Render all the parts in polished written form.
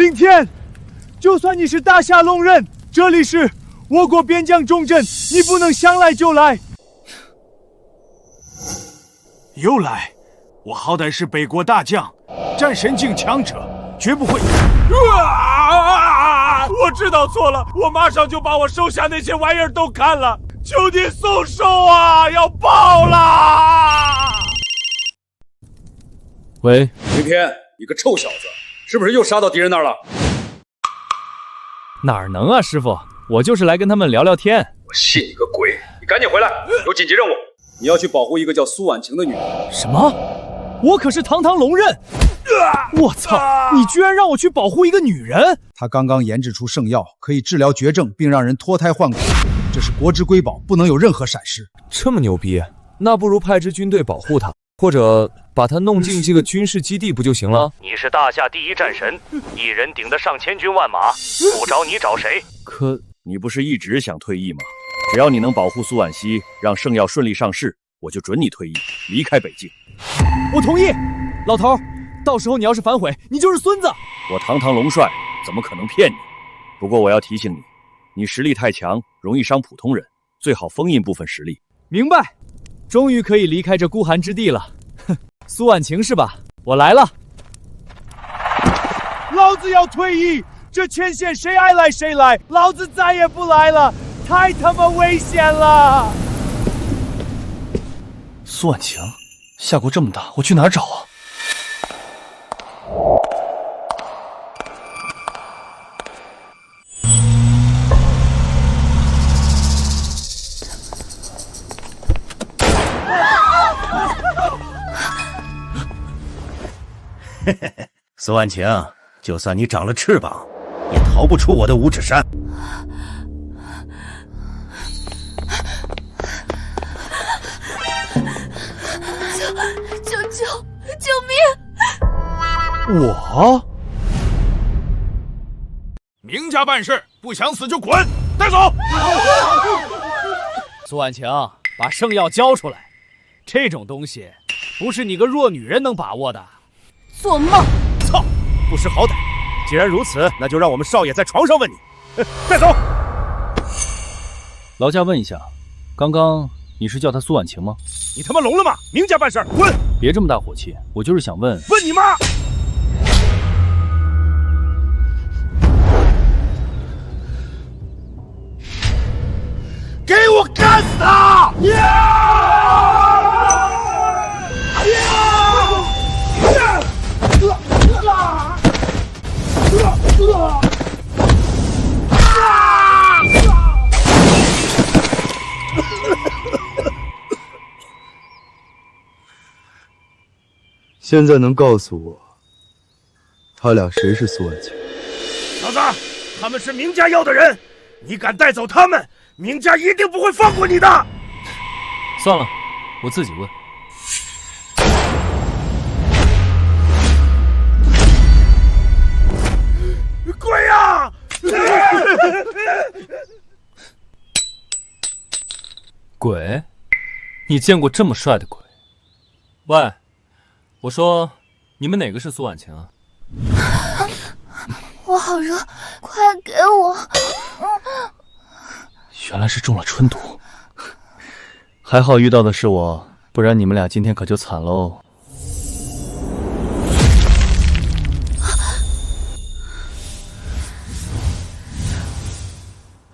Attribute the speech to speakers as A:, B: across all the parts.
A: 今天，就算你是大夏龙人，这里是我国边疆重镇，你不能想来就来。又来，我好歹是北国大将，战神境强者，绝不会。我知道错了，我马上就把我手下那些玩意儿都砍了，求你松手啊！要爆啦！
B: 喂，
C: 云天，你个臭小子，是不是又杀到敌人那儿了？
B: 哪儿能啊，师傅，我就是来跟他们聊聊天。
C: 我信你个鬼！你赶紧回来，有紧急任务，你要去保护一个叫苏婉晴的女人。
B: 什么？我可是堂堂龙刃！我操！你居然让我去保护一个女人！
D: 他刚刚研制出圣药，可以治疗绝症，并让人脱胎换骨，这是国之瑰宝，不能有任何闪失。
B: 这么牛逼，那不如派支军队保护他，或者把他弄进这个军事基地不就行了？
E: 你是大夏第一战神，一人顶得上千军万马，不找你找谁？
B: 可
F: 你不是一直想退役吗？只要你能保护苏婉熙，让圣药顺利上市，我就准你退役，离开北境。
B: 我同意，老头，到时候你要是反悔，你就是孙子。
F: 我堂堂龙帅，怎么可能骗你？不过我要提醒你，你实力太强，容易伤普通人，最好封印部分实力。
B: 明白，终于可以离开这孤寒之地了。哼，苏婉晴是吧？我来了。
A: 老子要退役，这前线谁爱来谁来，老子再也不来了，太他妈危险了！
B: 苏婉晴，下国这么大，我去哪儿找啊？
G: 苏婉晴，就算你长了翅膀，也逃不出我的五指山。
H: 救命！
B: 我？
A: 明家办事，不想死就滚，带走！
B: 苏婉晴，把圣药交出来，这种东西不是你个弱女人能把握的。
H: 做梦！
G: 操，不识好歹！既然如此，那就让我们少爷在床上问你。带走！
B: 劳驾问一下，刚刚你是叫她苏婉晴吗？
G: 你他妈聋了吗？明家办事，滚！
B: 别这么大火气，我就是想问。
G: 问你妈！
A: 给我干死他！
I: 现在能告诉我，他俩谁是苏婉晴？
G: 小子，他们是明家要的人，你敢带走他们，明家一定不会放过你的。
B: 算了，我自己问。
G: 鬼呀！
B: 鬼？你见过这么帅的鬼？喂，我说，你们哪个是苏婉晴啊？
H: 我好热，快给我！
B: 原来是中了春毒，还好遇到的是我，不然你们俩今天可就惨喽。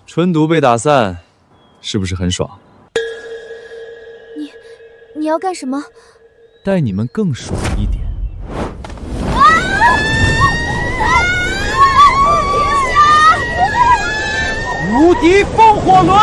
I: 春毒被打散，是不是很爽？
H: 你要干什么？
B: 待你们更爽一点。
A: 无敌风火轮！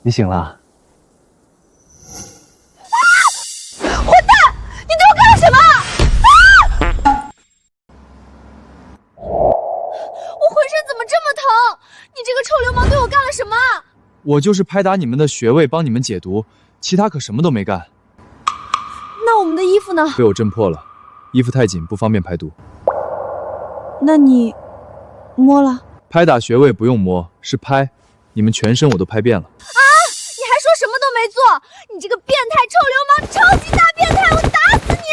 B: 你醒了？
I: 我就是拍打你们的穴位，帮你们解毒，其他可什么都没干。
H: 那我们的衣服呢？
I: 被我震破了，衣服太紧，不方便排毒。
H: 那你摸了？
I: 拍打穴位不用摸，是拍，你们全身我都拍遍了。
H: 啊！你还说什么都没做，你这个变态臭流氓，超级大变态，我打死你！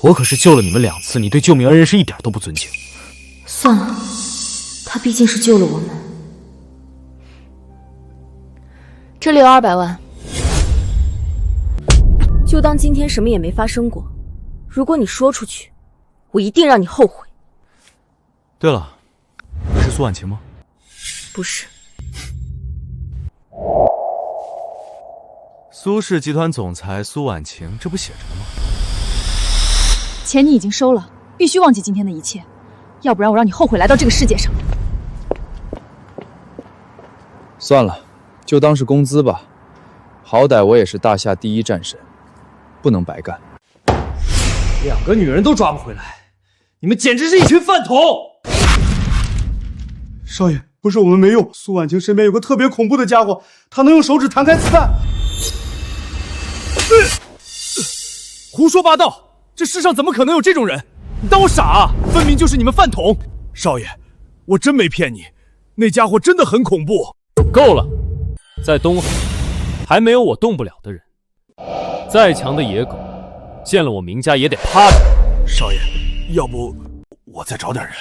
B: 我可是救了你们2次，你对救命恩人是一点都不尊敬。
H: 算了，他毕竟是救了我们。这里有200万，就当今天什么也没发生过。如果你说出去，我一定让你后悔。
I: 对了，你是苏婉晴吗？
H: 不是。
I: 苏氏集团总裁苏婉晴，这不写着呢吗？
J: 钱你已经收了，必须忘记今天的一切，要不然我让你后悔来到这个世界上。
I: 算了，就当是工资吧。好歹我也是大夏第1战神，不能白干。
B: 2个女人都抓不回来，你们简直是一群饭桶！
A: 少爷，不是我们没用，苏婉晴身边有个特别恐怖的家伙，他能用手指弹开子弹。
I: 胡说八道！这世上怎么可能有这种人？你当我傻啊？分明就是你们饭桶！
A: 少爷，我真没骗你，那家伙真的很恐怖。
B: 够了，在东海还没有我动不了的人。再强的野狗，见了我明家也得趴着。
A: 少爷，要不我再找点人？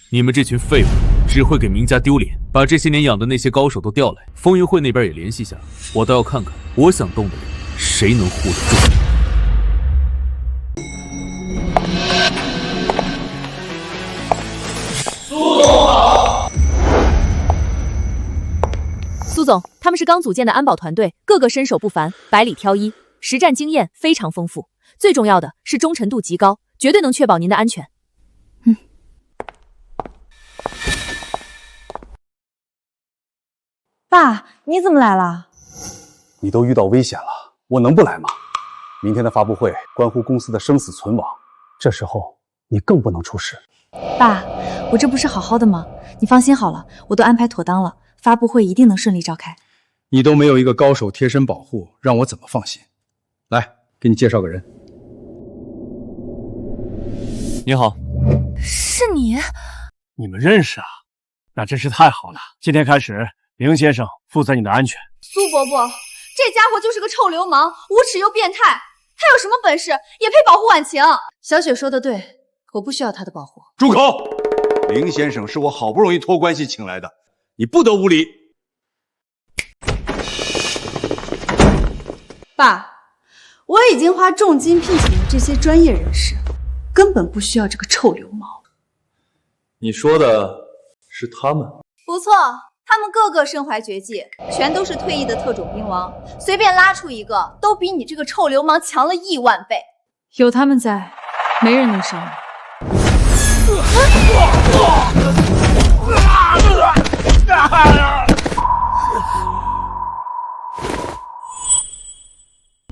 K: 你们这群废物，只会给明家丢脸。把这些年养的那些高手都调来，风云会那边也联系下，我倒要看看我想动的人谁能护得住。
J: 苏总好。苏总，他们是刚组建的安保团队，个个身手不凡，百里挑一，实战经验非常丰富。最重要的是忠诚度极高，绝对能确保您的安全。
H: 爸，你怎么来了？
C: 你都遇到危险了，我能不来吗？明天的发布会关乎公司的生死存亡，这时候你更不能出事。
H: 爸，我这不是好好的吗？你放心好了，我都安排妥当了，发布会一定能顺利召开。
D: 你都没有一个高手贴身保护，让我怎么放心？来，给你介绍个人。
B: 你好。
H: 是你？
G: 你们认识啊？那真是太好了。今天开始，林先生负责你的安全。
H: 苏伯伯，这家伙就是个臭流氓，无耻又变态，他有什么本事也配保护婉晴？小雪说的对，我不需要他的保护。
A: 住口！林先生是我好不容易托关系请来的，你不得无礼。
H: 爸，我已经花重金聘请了这些专业人士，根本不需要这个臭流氓。
I: 你说的是他们？
H: 不错，他们个个身怀绝技，全都是退役的特种兵王，随便拉出一个都比你这个臭流氓强了1万倍。
J: 有他们在，没人能伤我。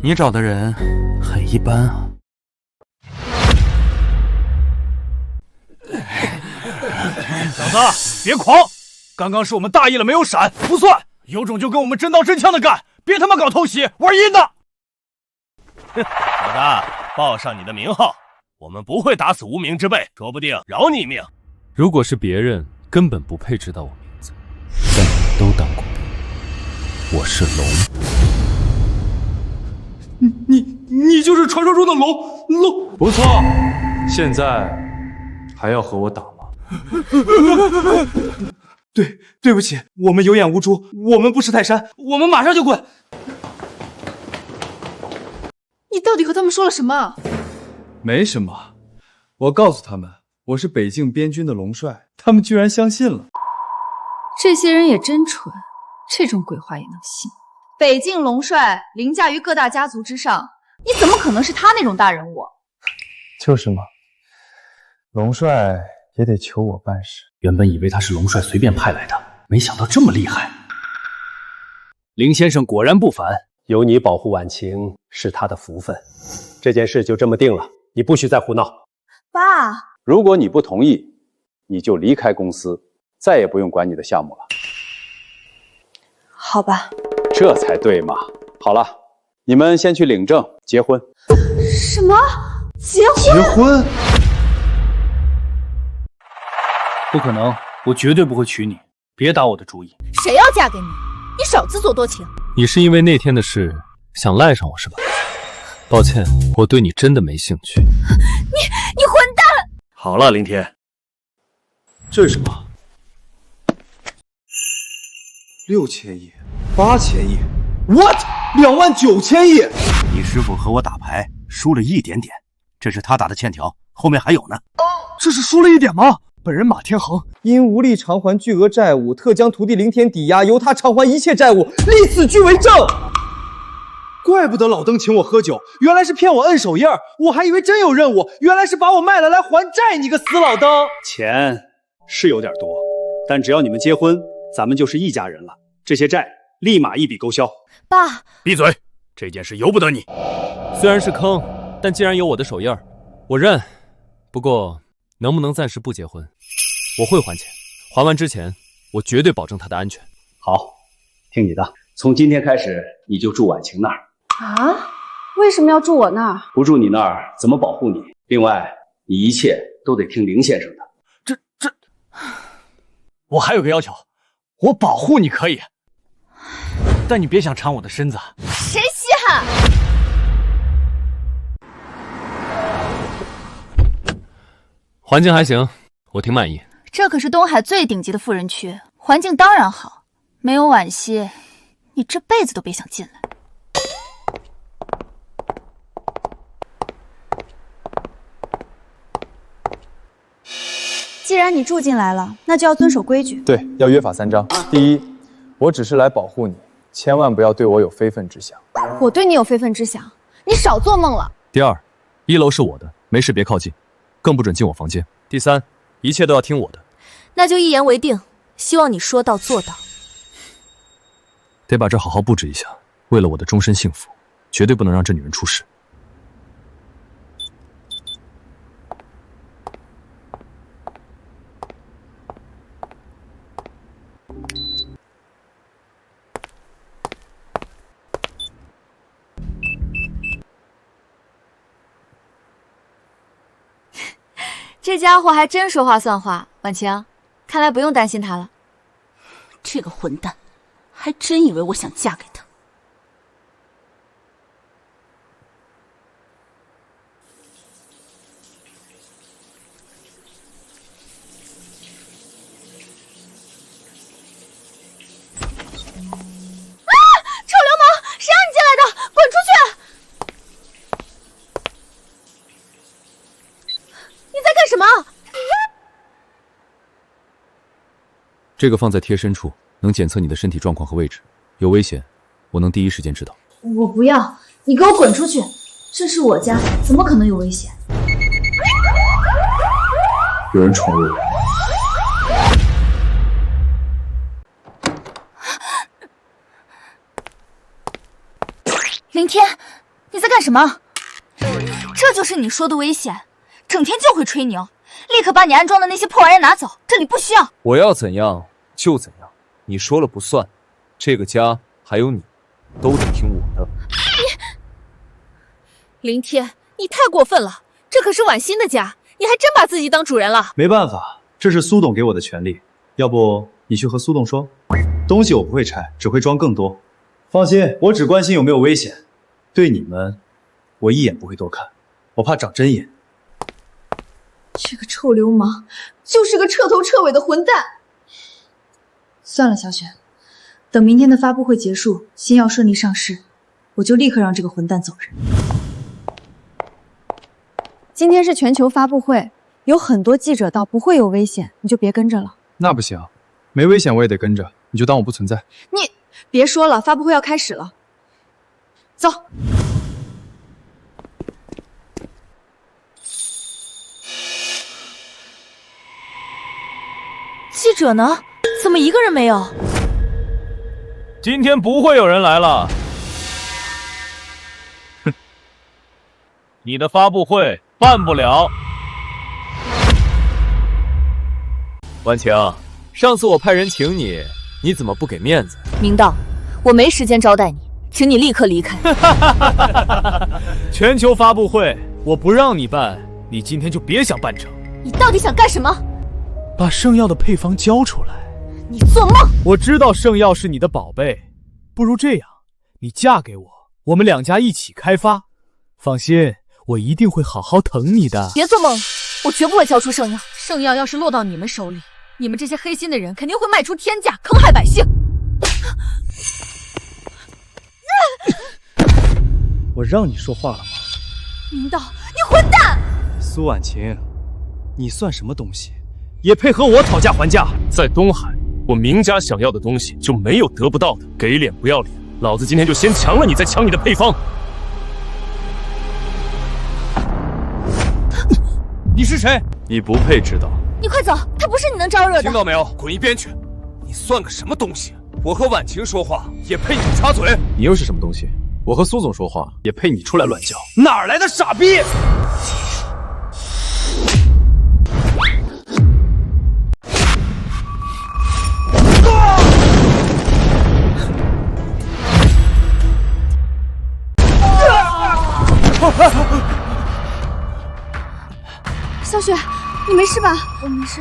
K: 你找的人很一般啊。
G: 小子，别狂！刚刚是我们大意了，没有闪，不算。有种就跟我们真刀真枪的干，别他妈搞偷袭，玩阴的！
E: 小子，报上你的名号，我们不会打死无名之辈，说不定饶你一命。
B: 如果是别人，根本不配知道我名字，但你们都当过兵。我是龙。
I: 你就是传说中的龙？不错，现在还要和我打吗？
G: 对不起，我们有眼无珠，我们不识泰山，我们马上就滚。
H: 你到底和他们说了什么？
I: 没什么，我告诉他们我是北境边军的龙帅，他们居然相信了。
H: 这些人也真蠢，这种鬼话也能信。北境龙帅凌驾于各大家族之上，你怎么可能是他那种大人物？
I: 就是嘛，龙帅也得求我办事。
F: 原本以为他是龙帅随便派来的，没想到这么厉害。林先生果然不凡，
L: 有你保护婉晴是他的福分。这件事就这么定了，你不许再胡闹。
H: 爸，
C: 如果你不同意，你就离开公司，再也不用管你的项目了。
H: 好吧，
C: 这才对嘛。好了，你们先去领证结婚。
H: 什么？结婚？
I: 结婚？
C: 不可能，我绝对不会娶你，别打我的主意。
J: 谁要嫁给你？你少自作多情。
B: 你是因为那天的事想赖上我是吧？抱歉，我对你真的没兴趣。
J: 你混蛋！
L: 好了，林天，
C: 这是什么？6000亿，8000亿 ，what？ 29000亿！
E: 你师傅和我打牌输了一点点，这是他打的欠条，后面还有呢。
G: 这是输了一点吗？本人马天恒
I: 因无力偿还巨额债务，特将徒弟林天抵押，由他偿还一切债务，立此据为证。
D: 怪不得老登请我喝酒，原来是骗我摁手印儿，我还以为真有任务，原来是把我卖了来还债。你个死老登！
C: 钱是有点多，但只要你们结婚，咱们就是一家人了。这些债立马一笔勾销。
J: 爸，
E: 闭嘴！这件事由不得你。
B: 虽然是坑，但既然有我的手印儿，我认。不过，能不能暂时不结婚？我会还钱，还完之前，我绝对保证他的安全。
C: 好，听你的。从今天开始，你就住婉晴那儿。
H: 啊？为什么要住我那儿？
C: 不住你那儿，怎么保护你？另外，你一切都得听林先生的。
G: 我还有个要求，我保护你可以，但你别想缠我的身子。
J: 谁稀罕？
B: 环境还行，我挺满意。
H: 这可是东海最顶级的富人区，环境当然好。没有惋惜，你这辈子都别想进来。既然你住进来了，那就要遵守规矩。
I: 对，要约法3章。第一，我只是来保护你，千万不要对我有非分之想。
H: 我对你有非分之想，你少做梦了。
K: 第二，1楼是我的，没事别靠近，更不准进我房间。第三，一切都要听我的。
J: 那就一言为定，希望你说到做到。
K: 得把这好好布置一下，为了我的终身幸福，绝对不能让这女人出事。
J: 这家伙还真说话算话，婉晴，看来不用担心他了。
M: 这个混蛋，还真以为我想嫁给他。
J: 啊！臭流氓，谁让你进来的？滚出去！你在干什么？
K: 这个放在贴身处，能检测你的身体状况和位置，有危险，我能第一时间知道。
H: 我不要，你给我滚出去！这是我家，怎么可能有危险？
I: 有人闯入。
H: 林天，你在干什么？这就是你说的危险，整天就会吹牛，立刻把你安装的那些破玩意拿走，这里不需要。
I: 我要怎样就怎样，你说了不算。这个家还有你，都得听我的。
J: 林天，你太过分了，这可是婉欣的家，你还真把自己当主人了。
C: 没办法，这是苏董给我的权利，要不你去和苏董说。东西我不会拆，只会装更多。放心，我只关心有没有危险，对你们，我一眼不会多看，我怕长针眼。
H: 这个臭流氓，就是个彻头彻尾的混蛋。算了，小雪，等明天的发布会结束，新药顺利上市，我就立刻让这个混蛋走人。今天是全球发布会，有很多记者到，不会有危险，你就别跟着了。
I: 那不行，没危险我也得跟着，你就当我不存在。
H: 你别说了，发布会要开始了，走。
J: 记者呢？怎么一个人没有？
E: 今天不会有人来了。哼，你的发布会办不了。
B: 婉晴，上次我派人请你，你怎么不给面子？
J: 明道，我没时间招待你，请你立刻离开。
G: 全球发布会我不让你办，你今天就别想办成。
J: 你到底想干什么？
G: 把圣药的配方交出来。
J: 你做梦！
G: 我知道圣药是你的宝贝，不如这样，你嫁给我，我们两家一起开发。放心，我一定会好好疼你的。
J: 别做梦，我绝不会交出圣药。圣药要是落到你们手里，你们这些黑心的人肯定会卖出天价，坑害百姓。
D: 我让你说话了吗？
J: 明道，你混蛋！
D: 苏婉晴，你算什么东西？也配和我讨价还价？
E: 在东海，我明家想要的东西就没有得不到的，给脸不要脸。老子今天就先强了你，再抢你的配方。
G: 你是谁？
F: 你不配知道。
J: 你快走，他不是你能招惹的。
A: 听到没有？滚一边去！你算个什么东西？我和婉晴说话也配你插嘴？
I: 你又是什么东西？我和苏总说话也配你出来乱叫？
D: 哪儿来的傻逼！
H: 小雪，你没事吧？我没事。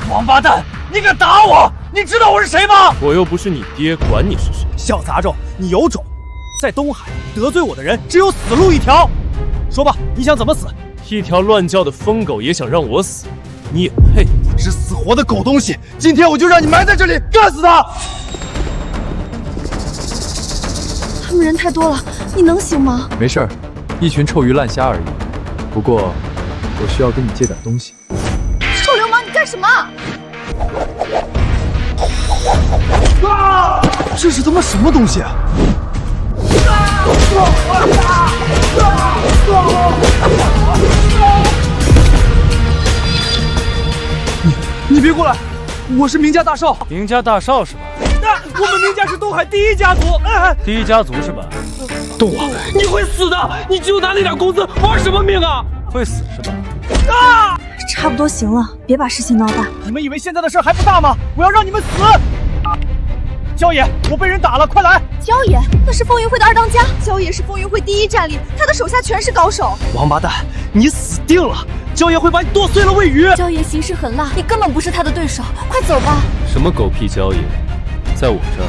G: 王八蛋，你敢打我？你知道我是谁吗？
E: 我又不是你爹，管你是谁？
G: 小杂种，你有种！在东海得罪我的人只有死路一条。说吧，你想怎么死？
E: 一条乱叫的疯狗也想让我死，你也配？
D: 不知死活的狗东西！今天我就让你埋在这里，干死他！
H: 他们人太多了，你能行吗？
I: 没事儿，一群臭鱼烂虾而已。不过，我需要跟你借点东西。
H: 臭流氓，你干什么？
D: 啊！这是他妈什么东西？你别过来！我是明家大少。
G: 明家大少是吧？我们明家是东海第一家族。第一家族是吧？
D: 动我！
G: 你会死的！你就拿那点工资，玩什么命啊？会死是吧？
H: 啊！差不多行了，别把事情闹大。
G: 你们以为现在的事还不大吗？我要让你们死！焦爷，我被人打了，快来！
H: 焦爷，那是风云会的二当家。焦爷是风云会第一战力，他的手下全是高手。
D: 王八蛋，你死定了！焦爷会把你剁碎了喂鱼。
H: 焦爷行事狠辣，你根本不是他的对手，快走吧。
B: 什么狗屁焦爷，在我这儿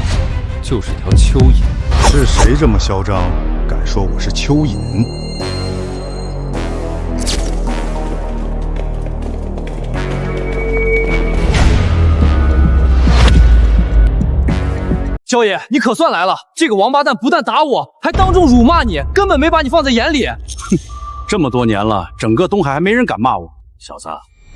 B: 就是条蚯蚓。
N: 是谁这么嚣张，敢说我是蚯蚓？
D: 焦爷，你可算来了！这个王八蛋不但打我，还当众辱骂你，根本没把你放在眼里。
F: 哼，这么多年了，整个东海还没人敢骂我。小子，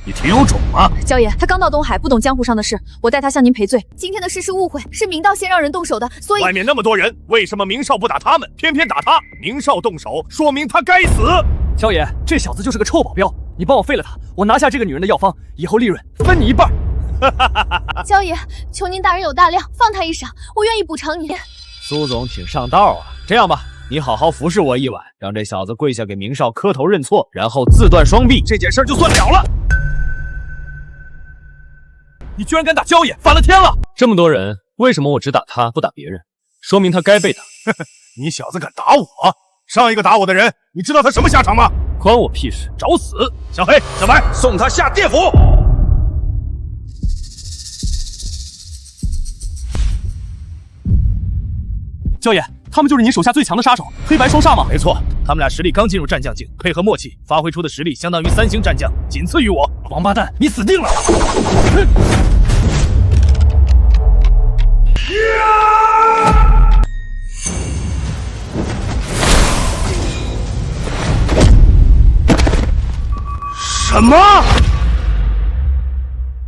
F: 你挺有种啊！
J: 焦爷，他刚到东海，不懂江湖上的事，我代他向您赔罪。今天的事是误会，是明道先让人动手的，所以
A: 外面那么多人，为什么明少不打他们，偏偏打他？明少动手，说明他该死。
D: 焦爷，这小子就是个臭保镖，你帮我废了他，我拿下这个女人的药方，以后利润分你一半。
H: 焦爷，求您大人有大量，放他一闪，我愿意补偿你。
G: 苏总挺上道啊！这样吧，你好好服侍我一晚，让这小子跪下给明少磕头认错，然后自断双臂，这件事就算了了。
D: 你居然敢打焦爷，反了天了！
B: 这么多人，为什么我只打他不打别人？说明他该被打。
A: 你小子敢打我？上一个打我的人，你知道他什么下场吗？
B: 关我屁事！
A: 找死！小黑、小白，送他下địa府！
D: 焦爷，他们就是你手下最强的杀手，黑白双煞吗？
G: 没错，他们俩实力刚进入战将境，配合默契，发挥出的实力相当于3星战将，仅次于我。王八蛋，你死定了！
F: 什么？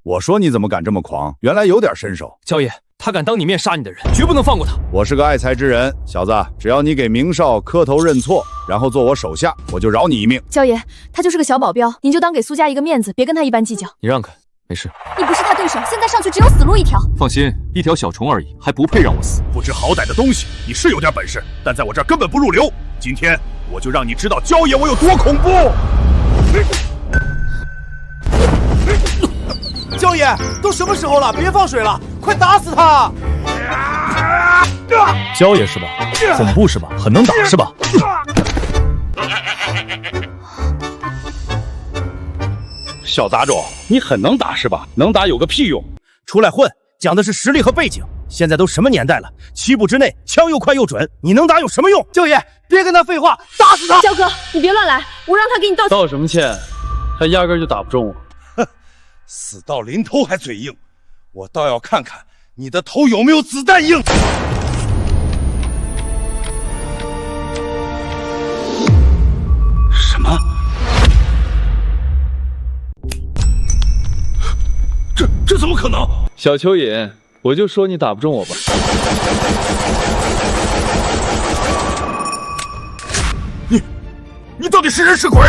F: 我说你怎么敢这么狂？原来有点身手。
D: 焦爷，他敢当你面杀你的人，绝不能放过他。
F: 我是个爱才之人，小子，只要你给明少磕头认错，然后做我手下，我就饶你一命。
J: 焦爷，他就是个小保镖，您就当给苏家一个面子，别跟他一般计较。
B: 你让开，没事。
J: 你不是他对手，现在上去只有死路一条。
K: 放心，一条小虫而已，还不配让我死。
A: 不知好歹的东西，你是有点本事，但在我这儿根本不入流。今天我就让你知道焦爷我有多恐怖。
D: 焦爷，都什么时候了，别放水了，快打死他！
G: 焦爷是吧？恐怖是吧？很能打是吧？
F: 小杂种，你很能打是吧？能打有个屁用！
E: 出来混，讲的是实力和背景。现在都什么年代了，7步之内枪又快又准，你能打有什么用？
D: 舅爷，别跟他废话，打死他！
J: 焦哥，你别乱来，我让他给你道歉。
I: 道什么歉？他压根就打不中我。
N: 哼，死到临头还嘴硬，我倒要看看你的头有没有子弹硬。什么？
F: 这怎么可能？
I: 小蚯蚓，我就说你打不中我吧。
F: 你到底是人是鬼？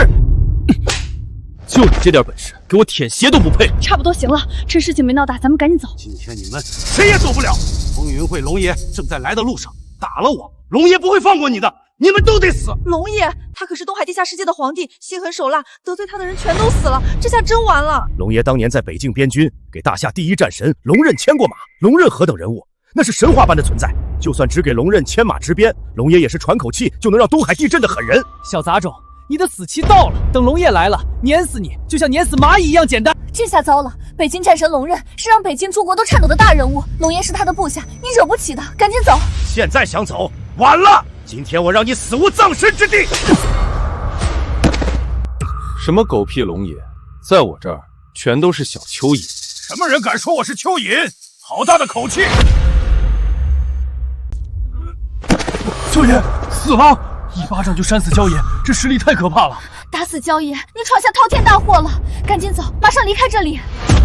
B: 就你这点本事，给我舔鞋都不配！
J: 差不多行了，趁事情没闹大，咱们赶紧走。
E: 今天你们谁也走不了。风云会龙爷正在来的路上，打了我，龙爷不会放过你的，你们都得死。
H: 龙爷，他可是东海地下世界的皇帝，心狠手辣，得罪他的人全都死了，这下真完了。
E: 龙爷当年在北境边军给大夏第一战神龙刃牵过马，龙刃何等人物，那是神话般的存在。就算只给龙刃牵马执鞭，龙爷也是喘口气就能让东海地震的狠人。
G: 小杂种，你的死期到了，等龙爷来了，碾死你就像碾死蚂蚁一样简单。
J: 这下糟了，北京战神龙刃是让北京诸国都颤抖的大人物，龙爷是他的部下，你惹不起的，赶紧走。
E: 现在想走，晚了！今天我让你死无葬身之地！
B: 什么狗屁龙爷，在我这儿全都是小蚯蚓。
E: 什么人敢说我是蚯蚓？好大的口气！
G: 舅爷死了，一巴掌就扇死焦爷，这实力太可怕了。
J: 打死焦爷，你闯下滔天大祸了，赶紧走，马上离开这里。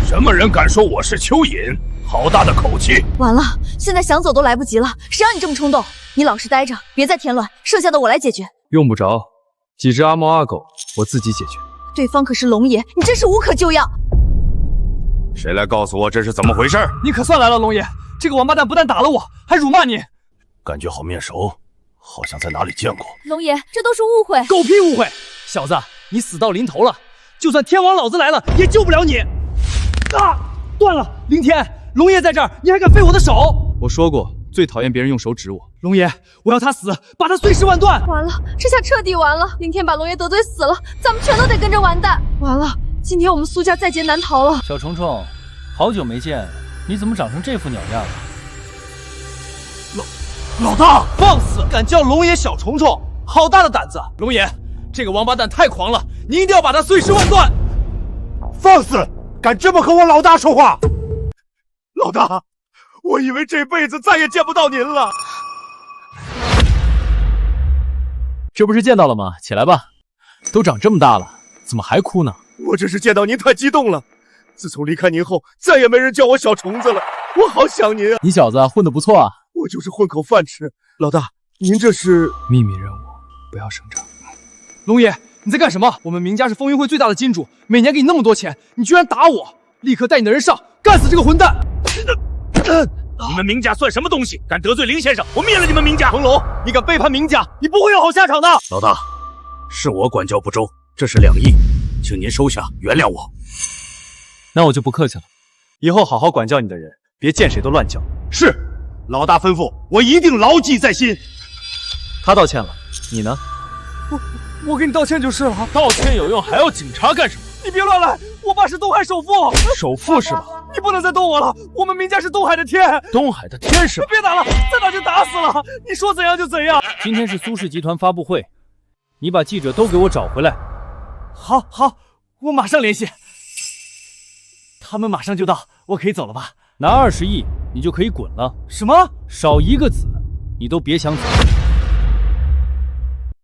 E: 什么人敢说我是蚯蚓？好大的口气！
H: 完了，现在想走都来不及了，谁让你这么冲动？你老实待着，别再添乱，剩下的我来解决。
I: 用不着，几只阿猫阿狗我自己解决。
H: 对方可是龙爷，你真是无可救药。
N: 谁来告诉我这是怎么回事？
G: 你可算来了，龙爷！这个王八蛋不但打了我，还辱骂你，
E: 感觉好面熟，好像在哪里见过。
J: 龙爷，这都是误会。
G: 狗屁误会！小子，你死到临头了，就算天王老子来了也救不了你。啊！断了！凌天，龙爷在这儿，你还敢废我的手？
I: 我说过，最讨厌别人用手指我。
G: 龙爷，我要他死，把他碎尸万段！
H: 完了，这下彻底完了！凌天把龙爷得罪死了，咱们全都得跟着完蛋！完了，今天我们苏家在劫难逃了。
O: 小虫虫，好久没见，你怎么长成这副鸟样？
D: 老大，放肆！敢叫龙爷小虫虫，好大的胆子！
G: 龙爷，这个王八蛋太狂了，你一定要把他碎尸万段！
N: 放肆！敢这么和我老大说话？老大，我以为这辈子再也见不到您了。
G: 这不是见到了吗？起来吧，都长这么大了，怎么还哭呢？
N: 我只是见到您太激动了。自从离开您后，再也没人叫我小虫子了，我好想您啊！
G: 你小子混得不错啊。
N: 我就是混口饭吃。老大，您这是
I: 秘密任务，不要声张。
D: 龙爷，你在干什么？我们明家是风云会最大的金主，每年给你那么多钱，你居然打我！立刻带你的人上，干死这个混蛋！
E: 你们明家算什么东西？敢得罪林先生，我灭了你们明家！
D: 恒龙，你敢背叛明家，你不会有好下场的！
E: 老大，是我管教不周，这是2亿，请您收下，原谅我。
B: 那我就不客气了，
C: 以后好好管教你的人，别见谁都乱叫。
N: 是，老大吩咐，我一定牢记在心。
B: 他道歉了，你呢？
D: 我给你道歉就是了。
B: 道歉有用，还要警察干什么？
D: 你别乱来，我爸是东海首富。
B: 首富是吧？
D: 你不能再动我了，我们明家是东海的天。
B: 东海的天是吧？
D: 别打了，再打就打死了。你说怎样就怎样。
B: 今天是苏氏集团发布会，你把记者都给我找回来。
D: 好，我马上联系。他们马上就到，我可以走了吧？
B: 拿20亿，你就可以滚了。
D: 什么？
B: 少一个子，你都别想走。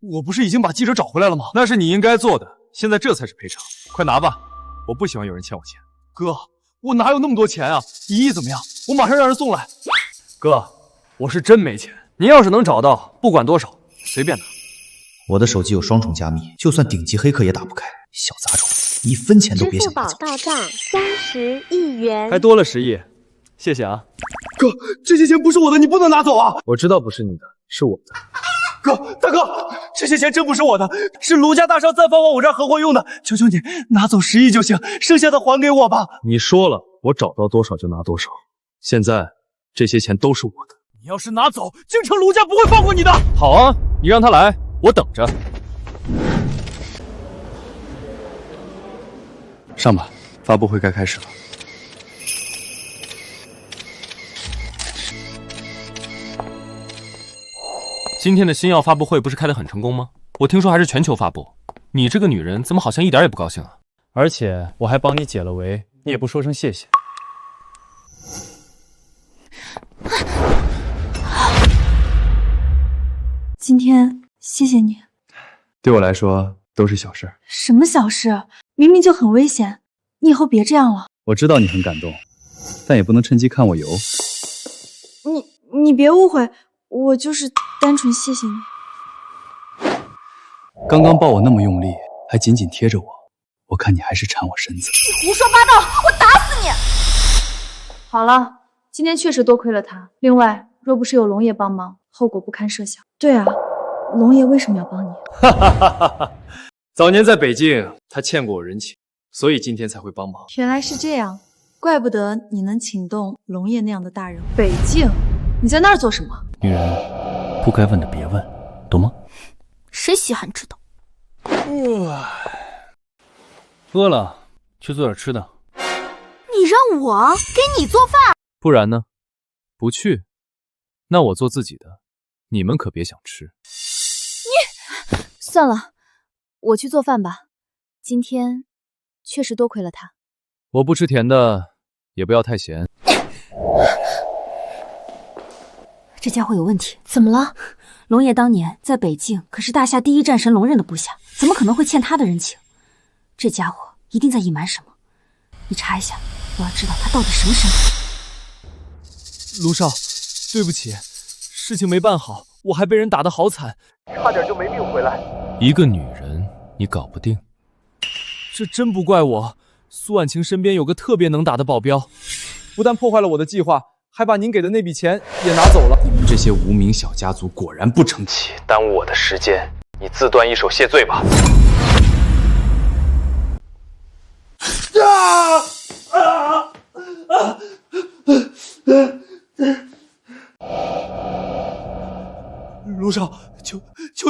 D: 我不是已经把记者找回来了吗？
C: 那是你应该做的，现在这才是赔偿。快拿吧，我不喜欢有人欠我钱。
D: 哥，我哪有那么多钱啊？1亿怎么样？我马上让人送来。
C: 哥，我是真没钱，您要是能找到，不管多少，随便拿。
P: 我的手机有双重加密，就算顶级黑客也打不开。小杂种，1分钱都别想拿走。
Q: 支付宝到账30亿元，
C: 还多了10亿，谢谢啊。
D: 哥，这些钱不是我的，你不能拿走啊！
I: 我知道不是你的，是我的。
D: 哥，大哥，这些钱真不是我的，是卢家大少暂放往我这儿合伙用的，求求你拿走10亿就行，剩下的还给我吧。
I: 你说了，我找到多少就拿多少。现在这些钱都是我的。
D: 你要是拿走，京城卢家不会放过你的。
B: 好啊，你让他来，我等着。
C: 上吧，发布会该开始了。
B: 今天的新药发布会不是开得很成功吗？我听说还是全球发布。你这个女人怎么好像一点也不高兴啊？
G: 而且我还帮你解了围，你也不说声谢谢。
H: 今天谢谢你。
C: 对我来说都是小事。
H: 什么小事？明明就很危险，你以后别这样了。
C: 我知道你很感动，但也不能趁机看我油。
H: 你别误会，我就是单纯谢谢你。
C: 刚刚抱我那么用力，还紧紧贴着我，我看你还是缠我身子。
H: 你胡说八道，我打死你！好了，今天确实多亏了他。另外，若不是有龙爷帮忙，后果不堪设想。对啊，龙爷为什么要帮你？
D: 哈哈哈哈哈！早年在北境，他欠过我人情，所以今天才会帮忙。
H: 原来是这样，怪不得你能请动龙爷那样的大人物。北境，你在那儿做什么？
O: 女人不该问的别问，懂吗？
M: 谁稀罕知道？
G: 饿了，去做点吃的。
M: 你让我给你做饭？
B: 不然呢？不去，那我做自己的，你们可别想吃。
J: 算了，我去做饭吧。今天确实多亏了他。
B: 我不吃甜的，也不要太咸。
M: 这家伙有问题。怎么了？龙爷当年在北境可是大夏第一战神龙刃的部下，怎么可能会欠他的人情？这家伙一定在隐瞒什么。你查一下，我要知道他到底什么身份。
G: 卢少，对不起，事情没办好，我还被人打得好惨，
N: 差点就没命回来。
B: 一个女人你搞不定，
G: 这真不怪我。苏婉晴身边有个特别能打的保镖，不但破坏了我的计划，还把您给的那笔钱也拿走了。
I: 你们这些无名小家族果然不成器，耽误我的时间，你自断一手谢罪吧。
A: 卢少，求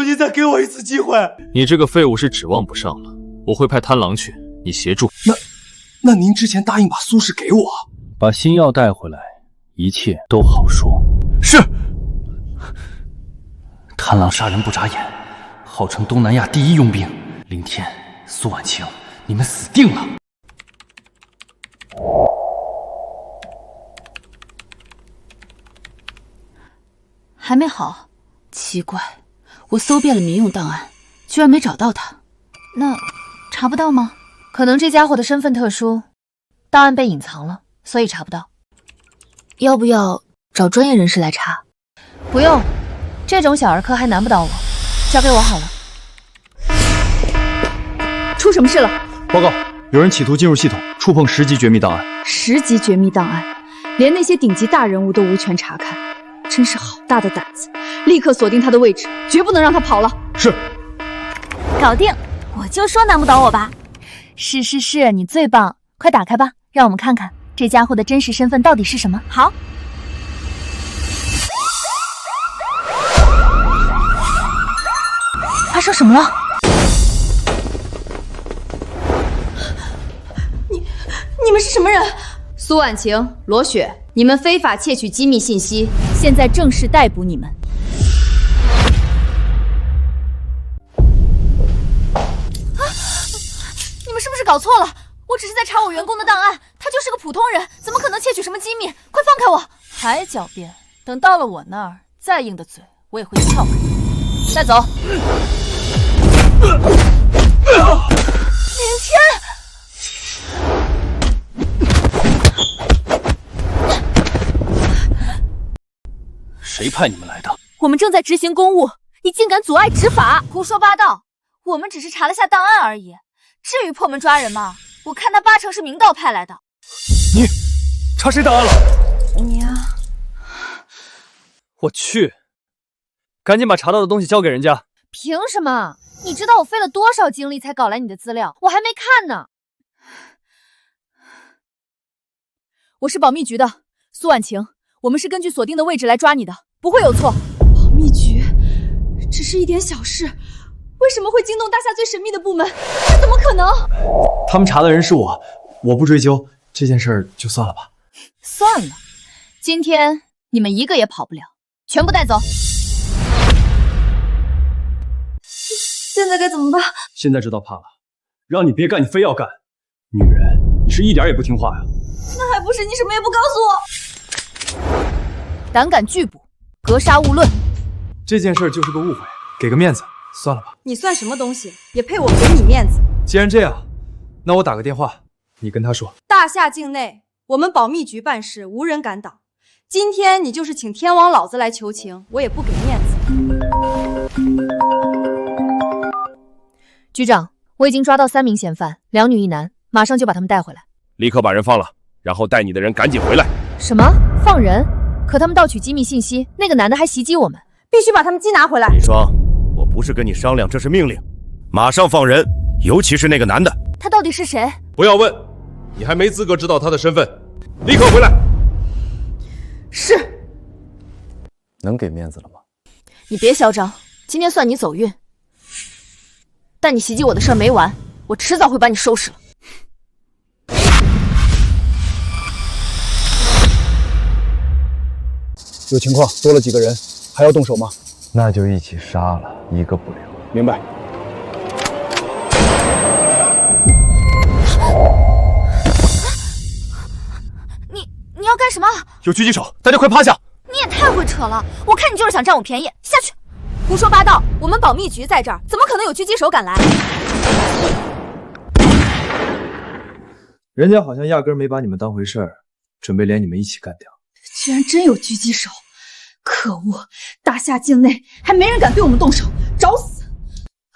A: 你再给我一次机会。
B: 你这个废物是指望不上了，我会派贪狼去，你协助。
N: 那您之前答应把苏氏给我，
O: 把新药带回来，一切都好说。
N: 是。
O: 贪狼杀人不眨眼，号称东南亚第一佣兵。林天、苏婉晴，你们死定了！
M: 还没好，奇怪，我搜遍了民用档案，居然没找到他。
J: 那查不到吗？可能这家伙的身份特殊，档案被隐藏了，所以查不到。要不要找专业人士来查？不用，这种小儿科还难不倒我，交给我好了。出什么事了？
C: 报告，有人企图进入系统，触碰10级绝密档案。
H: 10级绝密档案，连那些顶级大人物都无权查看，真是好大的胆子！立刻锁定他的位置，绝不能让他跑了。
C: 是。
J: 搞定！我就说难不倒我吧。是，你最棒！快打开吧，让我们看看这家伙的真实身份到底是什么。好。发生什么了？
H: 你们是什么人？苏婉晴、罗雪，你们非法窃取机密信息，
J: 现在正式逮捕你们。你们是不是搞错了？我只是在查我员工的档案，他就是个普通人，怎么可能窃取什么机密？快放开我！
M: 还狡辩，等到了我那儿，再硬的嘴我也会撬开。带走。
J: 林天！
O: 谁派你们来的？
J: 我们正在执行公务，你竟敢阻碍执法！胡说八道！我们只是查了下档案而已，至于破门抓人吗？我看他8成是明道派来的。
G: 你查谁档案了？
H: 你啊！
G: 我去，赶紧把查到的东西交给人家。
J: 凭什么？你知道我费了多少精力才搞来你的资料，我还没看呢。我是保密局的苏婉晴，我们是根据锁定的位置来抓你的，不会有错。
H: 保密局，只是一点小事，为什么会惊动大夏最神秘的部门？这怎么可能？
C: 他们查的人是我，我不追究这件事儿，就算了吧。
J: 算了，今天你们一个也跑不了，全部带走。
H: 现在该怎么办？
C: 现在知道怕了，让你别干，你非要干。女人，你是一点也不听话呀！
H: 那还不是你什么也不告诉我？
J: 胆敢拒捕，格杀勿论。
C: 这件事就是个误会，给个面子，算了吧。
R: 你算什么东西，也配我给你面子？
C: 既然这样，那我打个电话，你跟他说。
R: 大夏境内，我们保密局办事无人敢挡。今天你就是请天王老子来求情，我也不给面子。
J: 局长，我已经抓到3名嫌犯，2女1男，马上就把他们带回来。
F: 立刻把人放了，然后带你的人赶紧回来。
J: 什么？放人？可他们盗取机密信息，那个男的还袭击我们，
R: 必须把他们缉拿回来。
E: 林霜，我不是跟你商量，这是命令，马上放人，尤其是那个男的。
J: 他到底是谁？
A: 不要问，你还没资格知道他的身份，立刻回来。
J: 是。
I: 能给面子了吗？
J: 你别嚣张，今天算你走运。但你袭击我的事儿没完，我迟早会把你收拾了。
S: 有情况，多了几个人，还要动手吗？
I: 那就一起杀了，一个不留。
S: 明白。
J: 你要干什么？
C: 有狙击手，大家快趴下！
J: 你也太会扯了，我看你就是想占我便宜，下去！
R: 胡说八道！我们保密局在这儿，怎么可能有狙击手敢来？
C: 人家好像压根没把你们当回事儿，准备连你们一起干掉。
H: 居然真有狙击手！可恶，大夏境内还没人敢对我们动手，找死！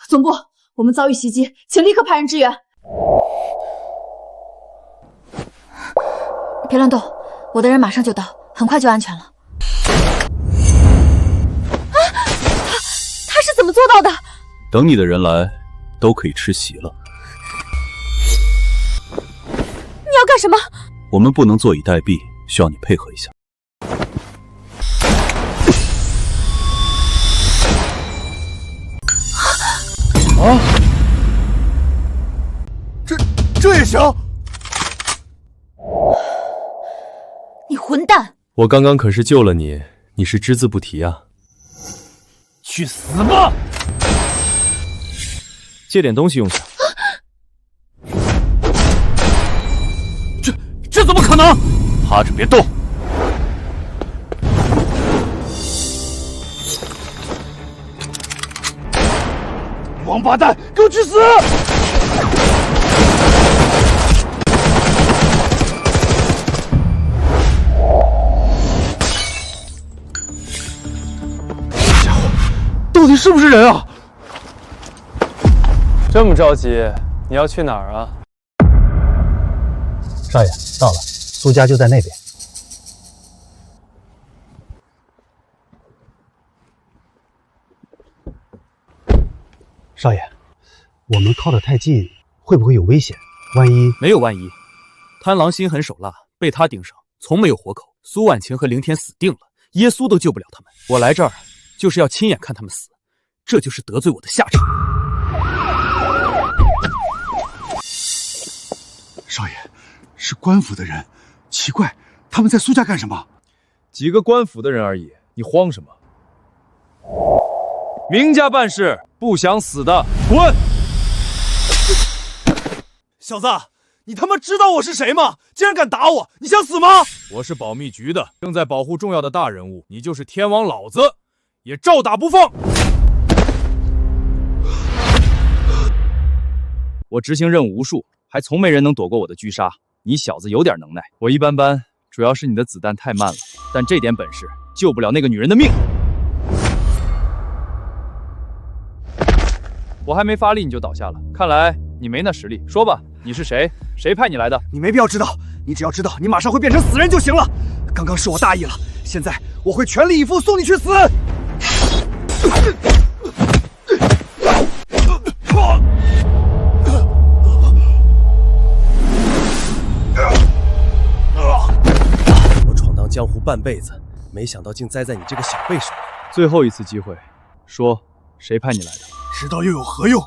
H: 总部，我们遭遇袭击，请立刻派人支援。
J: 别乱动，我的人马上就到，很快就安全了。他是怎么做到的？
F: 等你的人来，都可以吃席了。
J: 你要干什么？
F: 我们不能坐以待毙，需要你配合一下。
N: 啊！这也行？
J: 你混蛋！
B: 我刚刚可是救了你，你是只字不提啊！
N: 去死吧！
B: 借点东西用下。
N: 这怎么可能？
F: 趴着别动！
N: 王八蛋，给我去死！家伙，到底是不是人啊？
I: 这么着急，你要去哪儿啊？
L: 少爷，到了，苏家就在那边。少爷，我们靠得太近，会不会有危险？万一……
K: 没有万一。贪狼心狠手辣，被他盯上，从没有活口。苏婉晴和凌天死定了，耶稣都救不了他们。我来这儿就是要亲眼看他们死，这就是得罪我的下场。
N: 少爷，是官府的人，奇怪，他们在苏家干什么？
I: 几个官府的人而已，你慌什么？明家办事，不想死的滚！
A: 小子，你他妈知道我是谁吗？竟然敢打我，你想死吗？
K: 我是保密局的，正在保护重要的大人物，你就是天王老子，也照打不放。
I: 我执行任务无数，还从没人能躲过我的狙杀。你小子有点能耐，我一般般，主要是你的子弹太慢了，但这点本事救不了那个女人的命。我还没发力你就倒下了，看来你没那实力。说吧，你是谁？谁派你来的？
N: 你没必要知道，你只要知道你马上会变成死人就行了。刚刚是我大意了，现在我会全力以赴送你去死。
L: 我闯荡江湖半辈子，没想到竟栽在你这个小辈手里。
I: 最后一次机会，说谁派你来的？
E: 知道又有何用？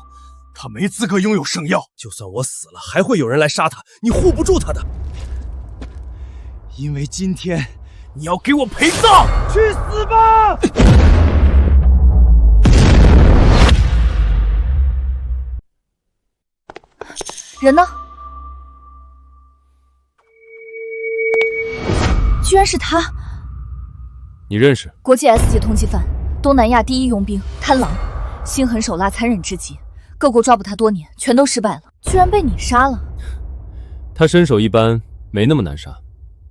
E: 他没资格拥有圣药。就算我死了，还会有人来杀他，你护不住他的。因为今天你要给我陪葬，
N: 去死吧！
J: 人呢？居然是他！
B: 你认识？
J: 国际 S 级通缉犯，东南亚第一佣兵，贪狼，心狠手辣，残忍至极。各国抓捕他多年，全都失败了，居然被你杀了。
B: 他身手一般，没那么难杀。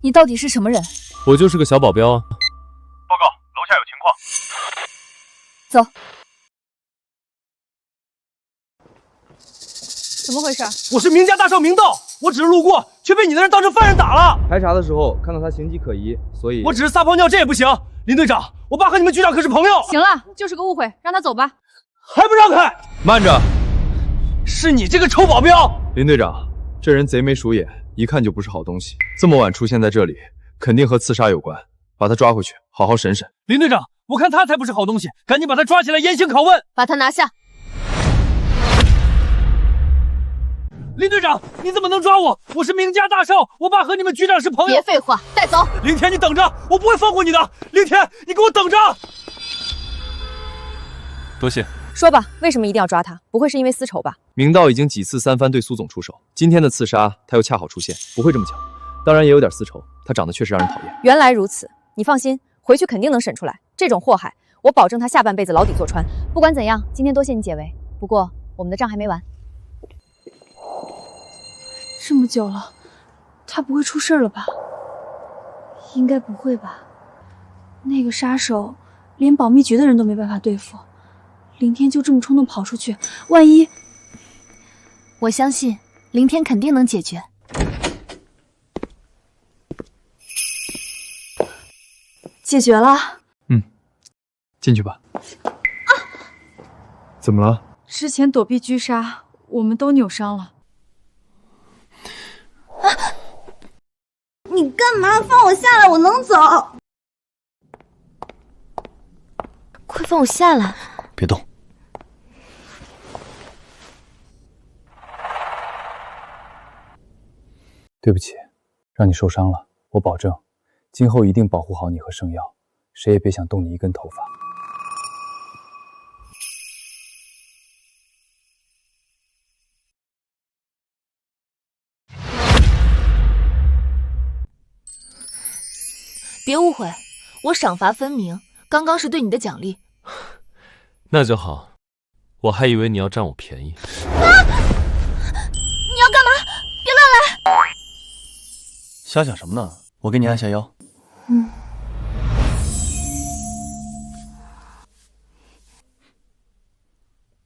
J: 你到底是什么人？
B: 我就是个小保镖啊。
F: 报告，楼下有情况。
J: 走。怎么回事？
D: 我是明家大少明道，我只是路过，却被你的人当成犯人打了。
I: 排查的时候看到他形迹可疑，所以
D: 我只是撒泡尿，这也不行。林队长，我爸和你们局长可是朋友。
R: 行了，就是个误会，让他走吧。
D: 还不让开！
I: 慢着，
D: 是你这个臭保镖！
I: 林队长，这人贼眉鼠眼，一看就不是好东西。这么晚出现在这里，肯定和刺杀有关。把他抓回去，好好审审。
D: 林队长，我看他才不是好东西，赶紧把他抓起来严刑拷问。
J: 把他拿下。
D: 林队长，你怎么能抓我？我是明家大少，我爸和你们局长是朋友。
J: 别废话，带走。
D: 林天，你等着，我不会放过你的。林天，你给我等着。
B: 多谢。
R: 说吧，为什么一定要抓他？不会是因为私仇吧？
I: 明道已经几次三番对苏总出手，今天的刺杀他又恰好出现，不会这么巧。当然也有点私仇，他长得确实让人讨厌。
R: 原来如此，你放心，回去肯定能审出来。这种祸害，我保证他下半辈子牢底坐穿。不管怎样，今天多谢你解围。不过我们的账还没完。
H: 这么久了，他不会出事了吧？应该不会吧？那个杀手连保密局的人都没办法对付，林天就这么冲动跑出去，万一……
J: 我相信林天肯定能解决。
H: 解决了。
I: 进去吧。怎么了？
H: 之前躲避狙杀，我们都扭伤了。
Q: 你干嘛？放我下来，我能走。
J: 快放我下来！
P: 别动。
S: 对不起，让你受伤了。我保证，今后一定保护好你和圣耀，谁也别想动你一根头发。
J: 别误会，我赏罚分明，刚刚是对你的奖励。
B: 那就好，我还以为你要占我便宜。
J: 你要干嘛？别乱来！
P: 瞎想什么呢？我给你按下腰。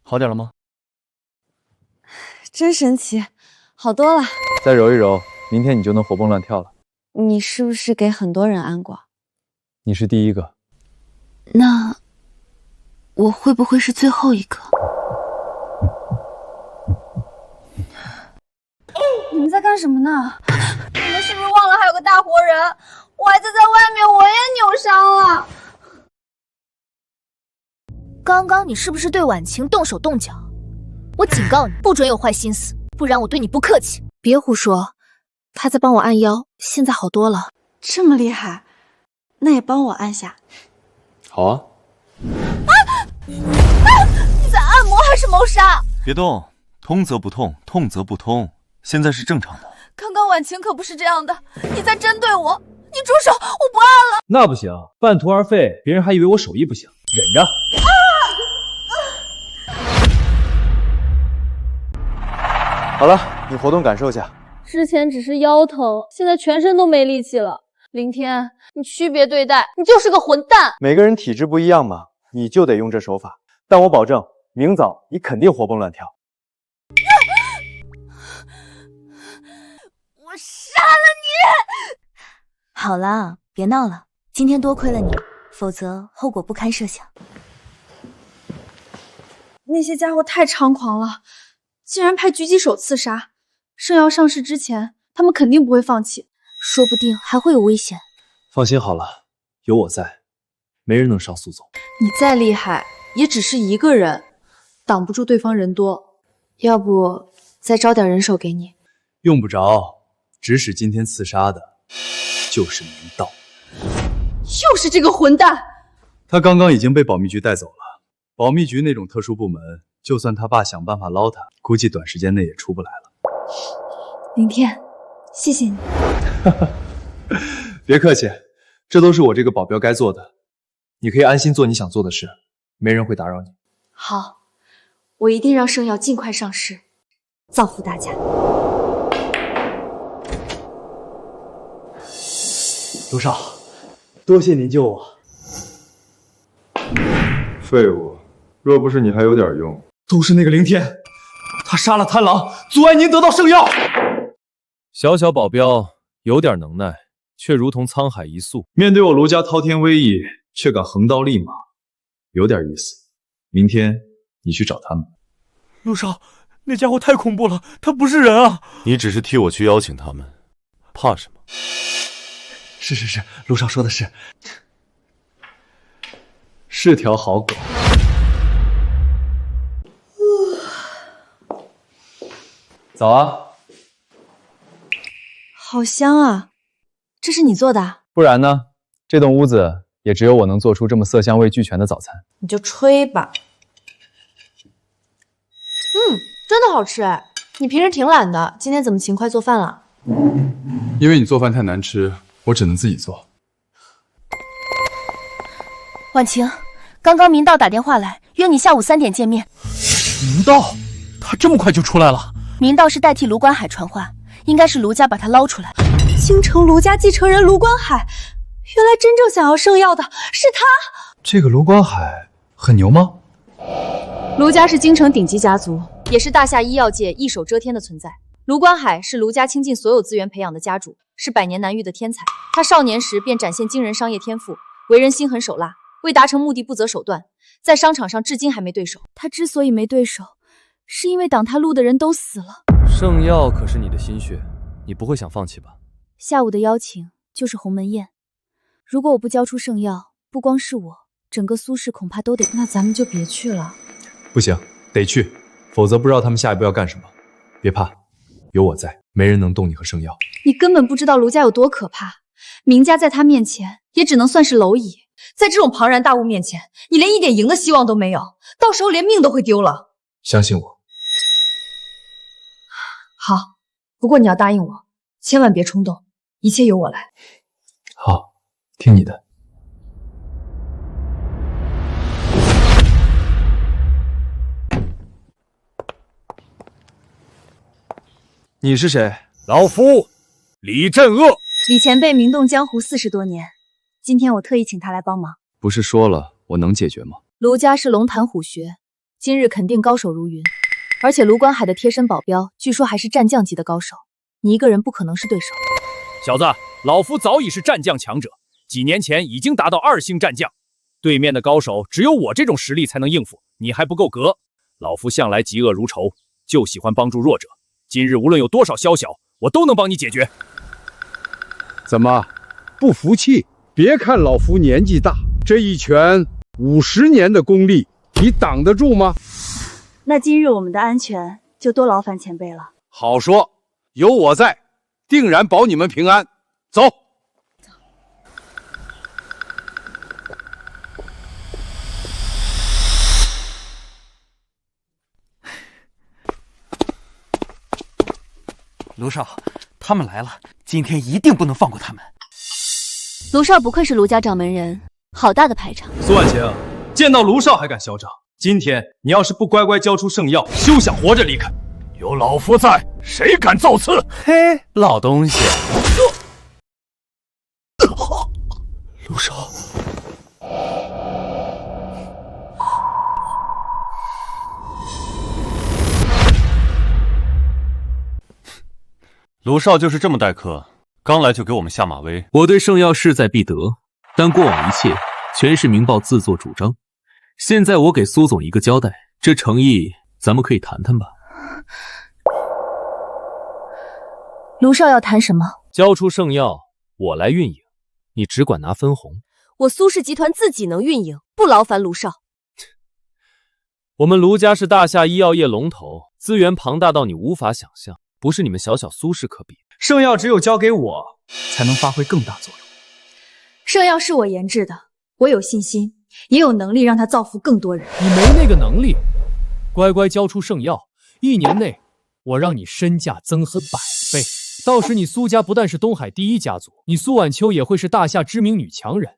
P: 好点了吗？
R: 真神奇，好多了。
I: 再揉一揉，明天你就能活蹦乱跳了。
R: 你是不是给很多人安过？
S: 你是第一个。
J: 那我会不会是最后一个？
H: 你们在干什么呢？你们是不是忘了还有个大活人？我还在外面，我也扭伤了。
J: 刚刚你是不是对婉晴动手动脚？我警告你，不准有坏心思，不然我对你不客气。别胡说，他在帮我按腰，现在好多了。
H: 这么厉害，那也帮我按下。
B: 好啊。
J: 你在按摩还是谋杀？
P: 别动，通则不痛，痛则不通，现在是正常的。
J: 刚刚婉晴可不是这样的，你在针对我！你住手，我不按了。
D: 那不行，半途而废，别人还以为我手艺不行，忍着。
I: 好了，你活动感受下。
T: 之前只是腰疼，现在全身都没力气了。林天，你区别对待，你就是个混蛋。
I: 每个人体质不一样嘛，你就得用这手法。但我保证，明早你肯定活蹦乱跳。
J: 我杀了你！好了，别闹了，今天多亏了你，否则后果不堪设想。
H: 那些家伙太猖狂了，竟然派狙击手刺杀。圣药上市之前，他们肯定不会放弃，
J: 说不定还会有危险。
C: 放心好了，有我在，没人能伤苏总。
H: 你再厉害，也只是一个人，挡不住对方人多，要不再招点人手给你？
S: 用不着，指使今天刺杀的就是明道。
H: 又是这个混蛋！
C: 他刚刚已经被保密局带走了。保密局那种特殊部门，就算他爸想办法捞他，估计短时间内也出不来了。
H: 林天，谢谢你。
C: 别客气，这都是我这个保镖该做的。你可以安心做你想做的事，没人会打扰你。
H: 好，我一定让圣药尽快上市，造福大家。
D: 卢少，多谢您救我。
U: 废物，若不是你还有点用。
D: 都是那个凌天，他杀了贪狼，阻碍您得到圣药。
I: 小小保镖有点能耐，却如同沧海一粟。
C: 面对我卢家滔天威仪，却敢横刀立马，有点意思。明天你去找他们。
A: 陆少，那家伙太恐怖了，他不是人啊！
K: 你只是替我去邀请他们，怕什么？
D: 是，卢少说的是。
C: 是条好狗。
S: 早啊！
R: 好香啊！这是你做的？
S: 不然呢？这栋屋子也只有我能做出这么色香味俱全的早餐。
R: 你就吹吧。真的好吃哎！你平时挺懒的，今天怎么勤快做饭了？
V: 因为你做饭太难吃，我只能自己做。
J: 婉晴，刚刚明道打电话来，约你下午3点见面。
G: 明道，他这么快就出来了？
J: 明道是代替卢观海传话，应该是卢家把他捞出来。
R: 京城卢家继承人卢观海，原来真正想要圣药的是他。
C: 这个卢观海很牛吗？
R: 卢家是京城顶级家族，也是大夏医药界一手遮天的存在。卢观海是卢家倾尽所有资源培养的家主，是百年难遇的天才。他少年时便展现惊人商业天赋，为人心狠手辣，为达成目的不择手段，在商场上至今还没对手。
M: 他之所以没对手，是因为挡他路的人都死了。
I: 圣药可是你的心血，你不会想放弃吧？
M: 下午的邀请就是鸿门宴，如果我不交出圣药，不光是我，整个苏氏恐怕都得……
H: 那咱们就别去了。
C: 不行，得去，否则不知道他们下一步要干什么。别怕，有我在，没人能动你和圣药。
H: 你根本不知道卢家有多可怕，明家在他面前也只能算是蝼蚁。在这种庞然大物面前，你连一点赢的希望都没有，到时候连命都会丢了。
C: 相信我。
H: 好，不过你要答应我，千万别冲动，一切由我来。
C: 好，听你的。
I: 你是谁？
N: 老夫李振恶。
M: 李前辈名动江湖40多年，今天我特意请他来帮忙。
I: 不是说了我能解决吗？
M: 卢家是龙潭虎穴，今日肯定高手如云，而且卢观海的贴身保镖据说还是战将级的高手，你一个人不可能是对手。
F: 小子，老夫早已是战将强者，几年前已经达到2星战将，对面的高手只有我这种实力才能应付，你还不够格。老夫向来嫉恶如仇，就喜欢帮助弱者。今日无论有多少宵小，我都能帮你解决。
N: 怎么，不服气？别看老夫年纪大，这一拳50年的功力，你挡得住吗？
M: 那今日我们的安全就多劳烦前辈了。
N: 好说，有我在，定然保你们平安。走。
O: 卢少，他们来了，今天一定不能放过他们。
M: 卢少不愧是卢家掌门人，好大的排场。
C: 苏婉晴，见到卢少还敢嚣张？今天你要是不乖乖交出圣药，休想活着离开。
N: 有老夫在，谁敢造次？
O: 嘿，老东西。
C: 卢少。
K: 卢少就是这么待客，刚来就给我们下马威。我对圣药势在必得，但过往一切全是明报自作主张。现在我给苏总一个交代，这诚意咱们可以谈谈吧。
M: 卢少要谈什么？
I: 交出圣药，我来运营，你只管拿分红。
R: 我苏氏集团自己能运营，不劳烦卢少。
B: 我们卢家是大夏医药业龙头，资源庞大到你无法想象，不是你们小小苏氏可比。
D: 圣药只有交给我，才能发挥更大作用。
H: 圣药是我研制的，我有信心，也有能力让它造福更多人。
G: 你没那个能力，乖乖交出圣药，1年内我让你身价增和100倍。到时你苏家不但是东海第一家族，你苏婉秋也会是大夏知名女强人。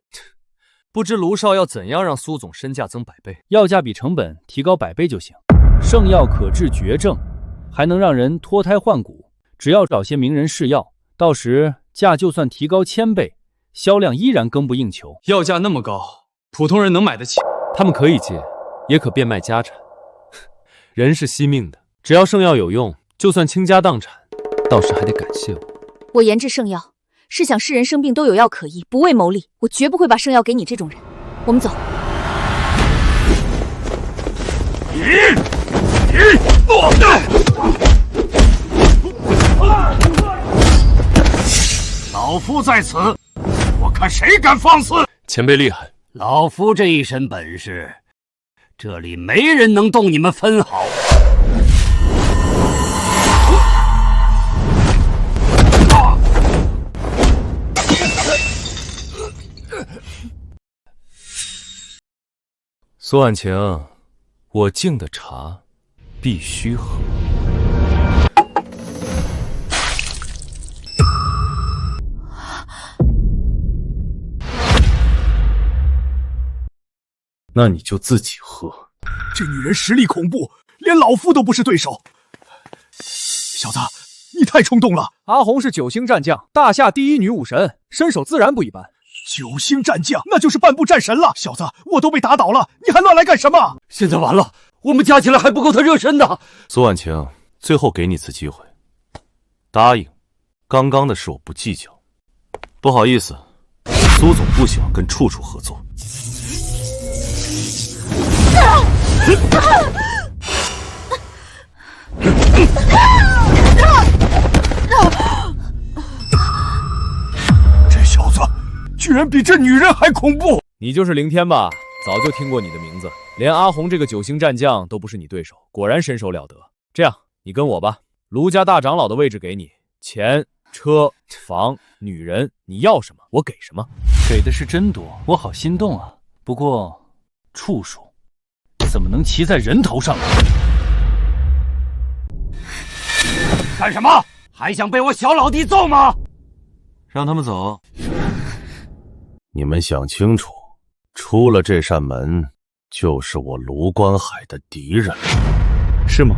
B: 不知卢少要怎样让苏总身价增100倍？
F: 药价比成本提高100倍就行。圣药可治绝症，还能让人脱胎换骨。只要找些名人试药，到时价就算提高1000倍，销量依然供不应求。
V: 药价那么高，普通人能买得起？
B: 他们可以借，也可变卖家产。人是惜命的，只要圣药有用，就算倾家荡产，到时还得感谢我。
R: 我研制圣药，是想世人生病都有药可医，不为牟利。我绝不会把圣药给你这种人。我们走。
E: 老夫在此，我看谁敢放肆！
K: 前辈厉害，
E: 老夫这一身本事，这里没人能动你们分毫。
B: 苏婉晴，我敬的茶必须喝。那你就自己喝。
A: 这女人实力恐怖，连老夫都不是对手。小子，你太冲动了。
G: 阿红是9星战将，大夏第一女武神，身手自然不一般。
A: 9星战将，那就是半步战神了。小子，我都被打倒了，你还乱来干什么？
E: 现在完了，我们加起来还不够他热身的。
K: 苏婉晴，最后给你次机会，答应，刚刚的事我不计较。不好意思，苏总不喜欢跟处处合作。
A: 这小子居然比这女人还恐怖！
G: 你就是凌天吧？早就听过你的名字，连阿红这个9星战将都不是你对手，果然身手了得。这样，你跟我吧，卢家大长老的位置给你，钱、车、房、女人，你要什么我给什么。
O: 给的是真多，我好心动啊。不过，处属怎么能骑在人头上呢？
E: 干什么？还想被我小老弟揍吗？
K: 让他们走。你们想清楚，出了这扇门，就是我卢观海的敌人了。
C: 是吗？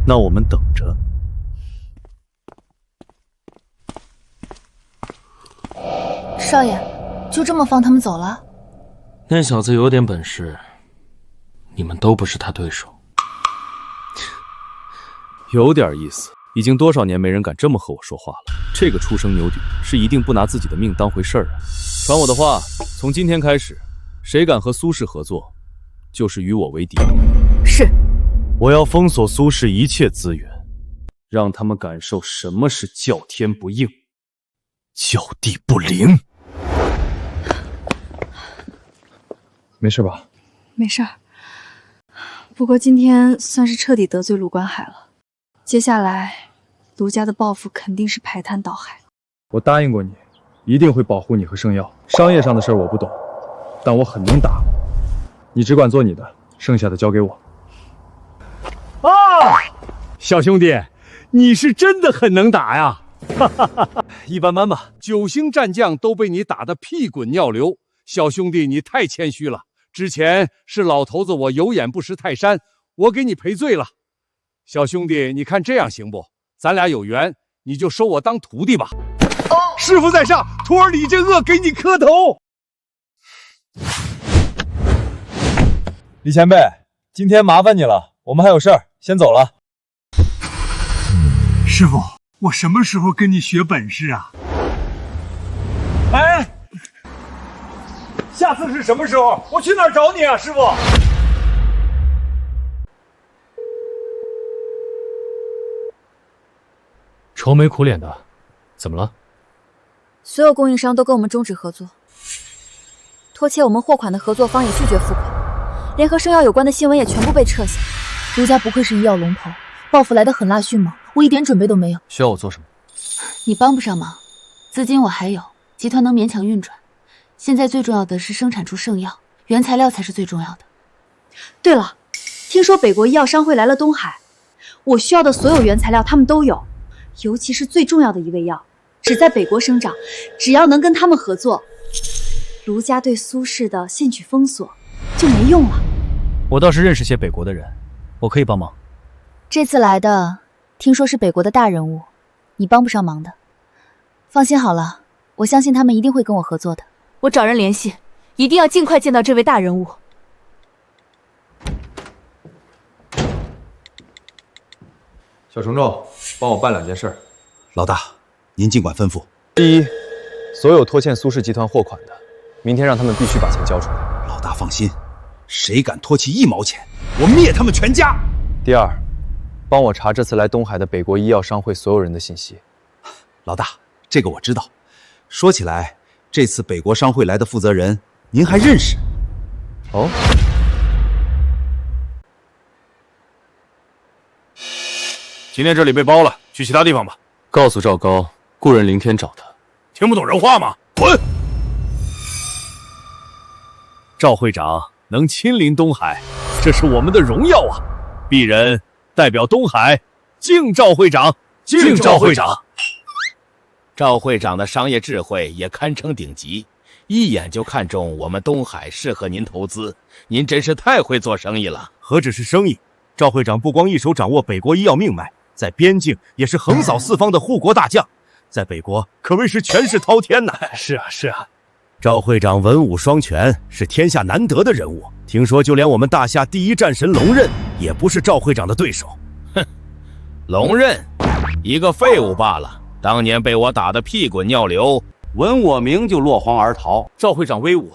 C: 那我们等着。
J: 少爷，就这么放他们走了？
K: 那小子有点本事，你们都不是他对手。
F: 有点意思，已经多少年没人敢这么和我说话了。这个初生牛犊是一定不拿自己的命当回事儿啊！传我的话，从今天开始，谁敢和苏氏合作，就是与我为敌。
R: 是。
K: 我要封锁苏氏一切资源，
F: 让他们感受什么是叫天不应，
K: 叫地不灵。
S: 没事吧？
H: 没事儿。不过今天算是彻底得罪卢观海了，接下来卢家的报复肯定是排滩倒海。
S: 我答应过你，一定会保护你和圣药。商业上的事我不懂，但我很能打。你只管做你的，剩下的交给我。
N: 啊，小兄弟，你是真的很能打呀！哈哈哈哈，
F: 一般般吧。
N: 9星战将都被你打得屁滚尿流，小兄弟你太谦虚了。之前是老头子我有眼不识泰山，我给你赔罪了。小兄弟，你看这样行不？咱俩有缘，你就收我当徒弟吧。师傅在上，徒儿李振恶给你磕头。
D: 李前辈，今天麻烦你了，我们还有事儿，先走了。
A: 师傅，我什么时候跟你学本事啊？哎，下次是什么时候？我去哪儿找你啊，师傅？
G: 愁眉苦脸的，怎么了？
R: 所有供应商都跟我们终止合作，拖欠我们货款的合作方也拒绝付款。连和圣药有关的新闻也全部被撤下。
J: 卢家不愧是医药龙头，报复来得狠辣迅猛，我一点准备都没有。
G: 需要我做什么？
J: 你帮不上忙，资金我还有，集团能勉强运转。现在最重要的是生产出圣药，原材料才是最重要的。
H: 对了，听说北国医药商会来了东海，我需要的所有原材料他们都有，尤其是最重要的一味药，只在北国生长，只要能跟他们合作，卢家对苏氏的献举封锁就没用了。
F: 我倒是认识些北国的人，我可以帮忙。
J: 这次来的听说是北国的大人物，你帮不上忙的。放心好了，我相信他们一定会跟我合作的。
R: 我找人联系，一定要尽快见到这位大人物。
S: 小虫虫，帮我办2件事。
P: 老大，您尽管吩咐。
I: 第一，所有拖欠苏氏集团货款的，明天让他们必须把钱交出来。
P: 老大放心，谁敢拖起1毛钱，我灭他们全家。
I: 第二，帮我查这次来东海的北国医药商会所有人的信息。
P: 老大，这个我知道。说起来，这次北国商会来的负责人，您还认识？
I: 哦。
A: 今天这里被包了，去其他地方吧。
K: 告诉赵高，故人凌天找他。
A: 听不懂人话吗？滚！
F: 赵会长能亲临东海，这是我们的荣耀啊！鄙人代表东海敬赵会长，敬赵会长。
L: 赵会长的商业智慧也堪称顶级，一眼就看中我们东海适合您投资，您真是太会做生意了。
A: 何止是生意，赵会长不光一手掌握北国医药命脉，在边境也是横扫四方的护国大将，在北国可谓是权势滔天呐。
F: 是啊，是啊。
A: 赵会长文武双全，是天下难得的人物。听说就连我们大夏第一战神龙刃也不是赵会长的对手。
L: 哼，龙刃，一个废物罢了。当年被我打得屁滚尿流，闻我名就落荒而逃。
Q: 赵会长威武，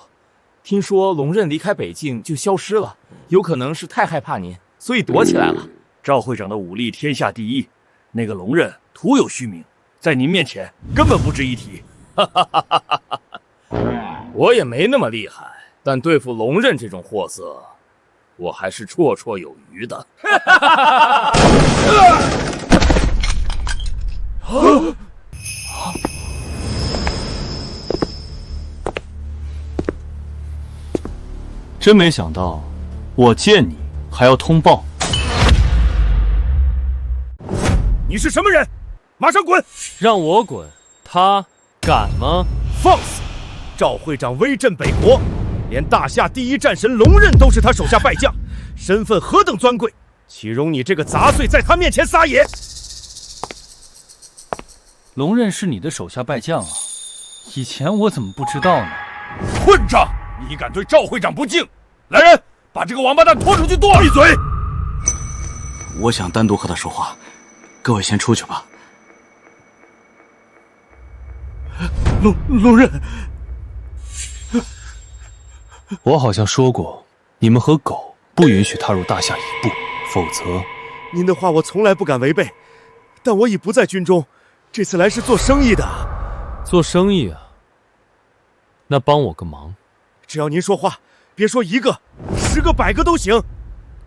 Q: 听说龙刃离开北境就消失了，有可能是太害怕您，所以躲起来了。
F: 赵会长的武力天下第一，那个龙刃徒有虚名，在您面前根本不值一提。
Q: 我也没那么厉害，但对付龙刃这种货色，我还是绰绰有余的。
K: 真没想到，我见你还要通报。
A: 你是什么人？马上滚！
B: 让我滚，他敢吗？
A: 放肆！赵会长威震北国，连大夏第一战神龙刃都是他手下败将，身份何等尊贵，岂容你这个杂碎在他面前撒野？
O: 龙刃是你的手下败将啊，以前我怎么不知道呢？
A: 混账！你敢对赵会长不敬！来人，把这个王八蛋拖出去剁了！闭嘴！
O: 我想单独和他说话，各位先出去吧。
A: 龙刃，
K: 我好像说过，你们和狗不允许踏入大夏一步，否则……
A: 您的话我从来不敢违背，但我已不在军中，这次来是做生意的。
B: 做生意啊？那帮我个忙，
A: 只要您说话，别说1个，10个100个都行。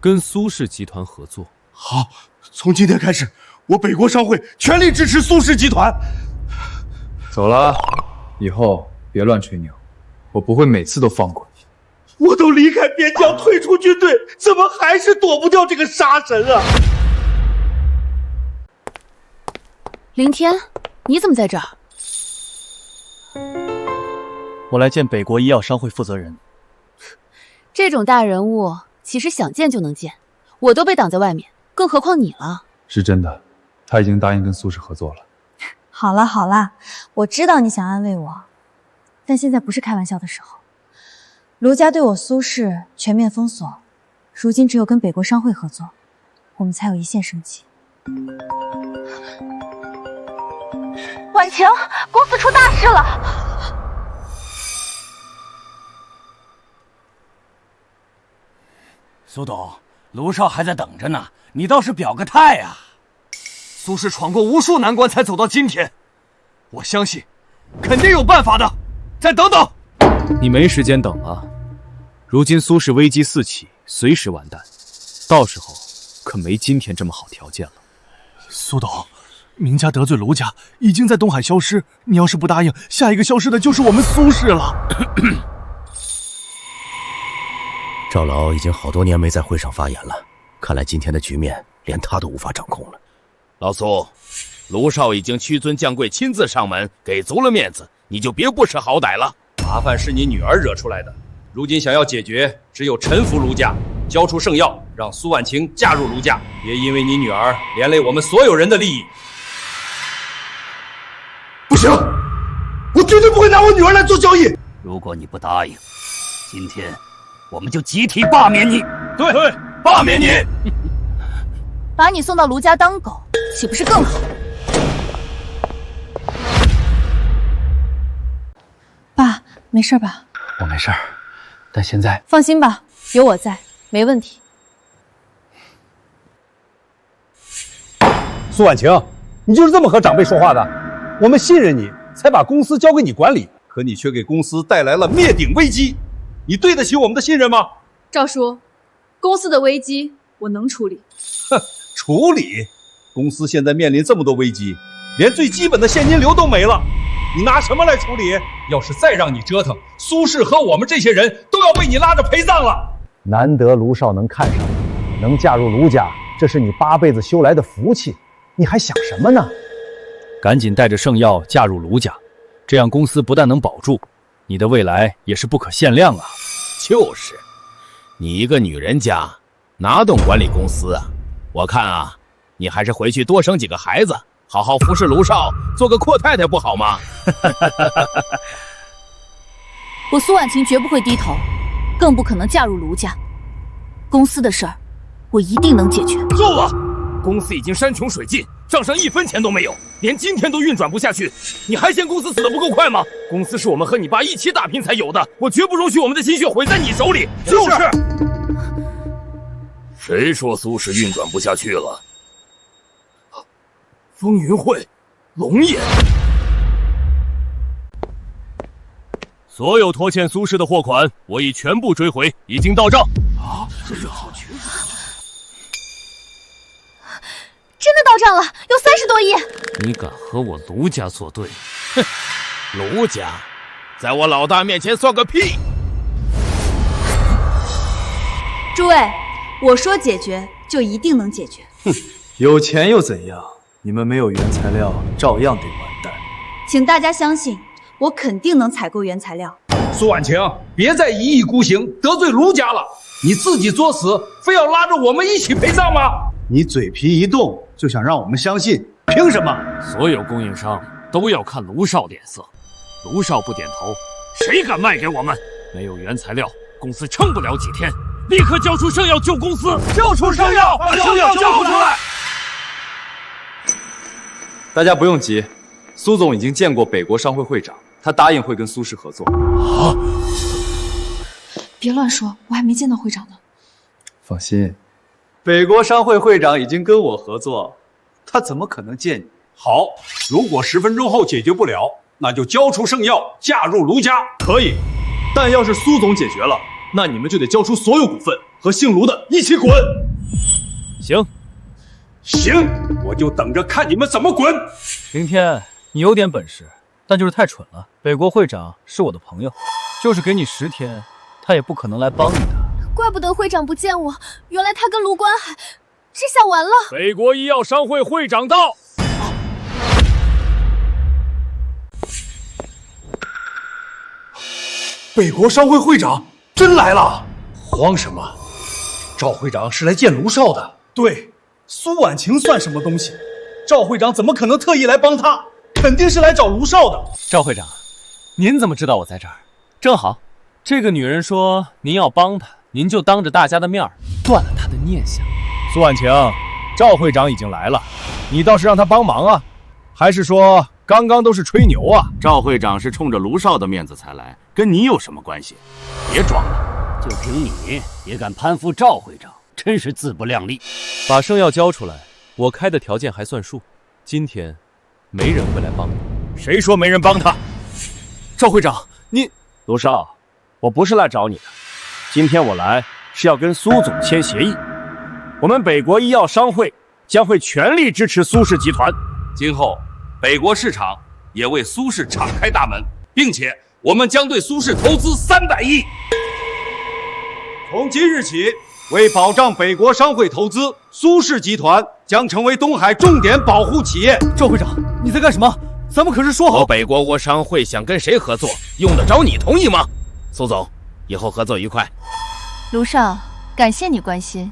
B: 跟苏氏集团合作。
A: 好，从今天开始，我北国商会全力支持苏氏集团。
S: 走了，以后别乱吹牛，我不会每次都放过你。
A: 我都离开边疆，退出军队，怎么还是躲不掉这个杀神啊？
J: 凌天，你怎么在这儿？
Q: 我来见北国医药商会负责人。
J: 这种大人物，其实想见就能见，我都被挡在外面，更何况你了。
S: 是真的，他已经答应跟苏氏合作了。
H: 好啦好啦，我知道你想安慰我，但现在不是开玩笑的时候。卢家对我苏氏全面封锁，如今只有跟北国商会合作，我们才有一线生机。
T: 婉晴，公司出大事了！
E: 苏董，卢少还在等着呢，你倒是表个态啊！
I: 苏氏闯过无数难关才走到今天，我相信，肯定有办法的。再等等。
F: 你没时间等了，如今苏氏危机四起，
B: 随时完蛋，到时候可没今天这么好条件了。
M: 苏董，明家得罪卢家，已经在东海消失。你要是不答应，下一个消失的就是我们苏氏了。
A: 赵老已经好多年没在会上发言了，看来今天的局面连他都无法掌控了。
L: 老苏，卢少已经屈尊降贵亲自上门，给足了面子，你就别不识好歹了。
F: 麻烦是你女儿惹出来的，如今想要解决，只有臣服卢家，交出圣药，让苏婉晴嫁入卢家，别因为你女儿连累我们所有人的利益。
P: 不行，我绝对不会拿我女儿来做交易。
E: 如果你不答应，今天我们就集体罢免你。
F: 对，罢免你。
J: 把你送到卢家当狗，岂不是更好？
R: 爸，没事吧？
O: 我没事儿，但现在
R: 放心吧，有我在，没问题。
N: 苏婉晴，你就是这么和长辈说话的？我们信任你，才把公司交给你管理，可你却给公司带来了灭顶危机，你对得起我们的信任吗？
R: 赵叔，公司的危机我能处理。
N: 哼，处理？公司现在面临这么多危机，连最基本的现金流都没了，你拿什么来处理？要是再让你折腾，苏氏和我们这些人都要被你拉着陪葬了。
U: 难得卢少能看上你，能嫁入卢家，这是你8辈子修来的福气，你还想什么呢？
F: 赶紧带着圣药嫁入卢家，这样公司不但能保住，你的未来也是不可限量啊！
L: 就是，你一个女人家，哪懂管理公司啊？我看啊，你还是回去多生几个孩子，好好服侍卢少，做个阔太太不好吗？
J: 我苏婉晴绝不会低头，更不可能嫁入卢家。公司的事儿，我一定能解决。
F: 够了！公司已经山穷水尽，账上1分钱都没有，连今天都运转不下去，你还嫌公司死得不够快吗？公司是我们和你爸一起打拼才有的，我绝不容许我们的心血毁在你手里。就是。谁说苏氏运转不下去了？风云会，龙眼。所有拖欠苏氏的货款，我已全部追回，已经到账。啊，这是好缺。
J: 真的到账了，有30多亿。
E: 你敢和我卢家作对？
L: 哼，卢家，在我老大面前算个屁！
H: 诸位，我说解决就一定能解决。
C: 哼，有钱又怎样？你们没有原材料，照样得完蛋。
H: 请大家相信，我肯定能采购原材料。
N: 苏婉晴，别再一意孤行，得罪卢家了。你自己作死，非要拉着我们一起陪葬吗？
C: 你嘴皮一动就想让我们相信，凭什么？
E: 所有供应商都要看卢少脸色，卢少不点头，谁敢卖给我们？没有原材料，公司撑不了几天，立刻交出圣药救公司！
N: 交出圣药，把圣药交出来！
C: 大家不用急，苏总已经见过北国商会会长，他答应会跟苏氏合作。
H: 啊！别乱说，我还没见到会长呢。
C: 放心。北国商会会长已经跟我合作，他怎么可能见你？
N: 好，如果10分钟后解决不了，那就交出圣药，嫁入卢家。
C: 可以，但要是苏总解决了，那你们就得交出所有股份，和姓卢的一起滚。
N: 行，我就等着看你们怎么滚。
B: 凌天，你有点本事，但就是太蠢了。北国会长是我的朋友，就是给你10天，他也不可能来帮你的。
T: 怪不得会长不见我，原来他跟卢关海，这下完了。
F: 北国医药商会会长到。
N: 北国商会会长真来了！慌什么？赵会长是来见卢少的。
C: 对，苏婉晴算什么东西？赵会长怎么可能特意来帮他？肯定是来找卢少的。
B: 赵会长，您怎么知道我在这儿？正好，这个女人说您要帮她。您就当着大家的面断了他的念想。
F: 苏婉晴，赵会长已经来了，你倒是让他帮忙啊，还是说刚刚都是吹牛啊？
L: 赵会长是冲着卢少的面子才来，跟你有什么关系？别装了，
E: 就凭你也敢攀附赵会长，真是自不量力。
B: 把圣药交出来，我开的条件还算数。今天没人会来帮你。
F: 谁说没人帮他？
B: 赵会长，你
F: 卢少，我不是来找你的。今天我来是要跟苏总签协议。我们北国医药商会将会全力支持苏氏集团。
D: 今后，北国市场也为苏氏敞开大门，并且我们将对苏氏投资300亿。
N: 从今日起，为保障北国商会投资，苏氏集团将成为东海重点保护企业。
G: 赵会长，你在干什么？咱们可是说好，
L: 我北国国商会想跟谁合作，用得着你同意吗？苏总，以后合作愉快。
J: 卢少，感谢你关心，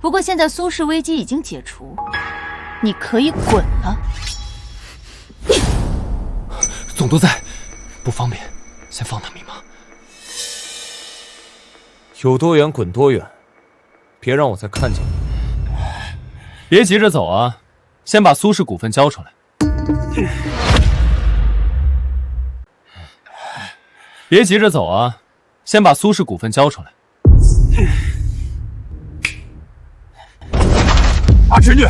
J: 不过现在苏氏危机已经解除，你可以滚了。
G: 总督在，不方便，先放他密码。有多远滚多远，别让我再看见你。
B: 别急着走啊，先把苏氏股份交出来。别急着走啊，先把苏氏股份交出来。
E: 阿侄女，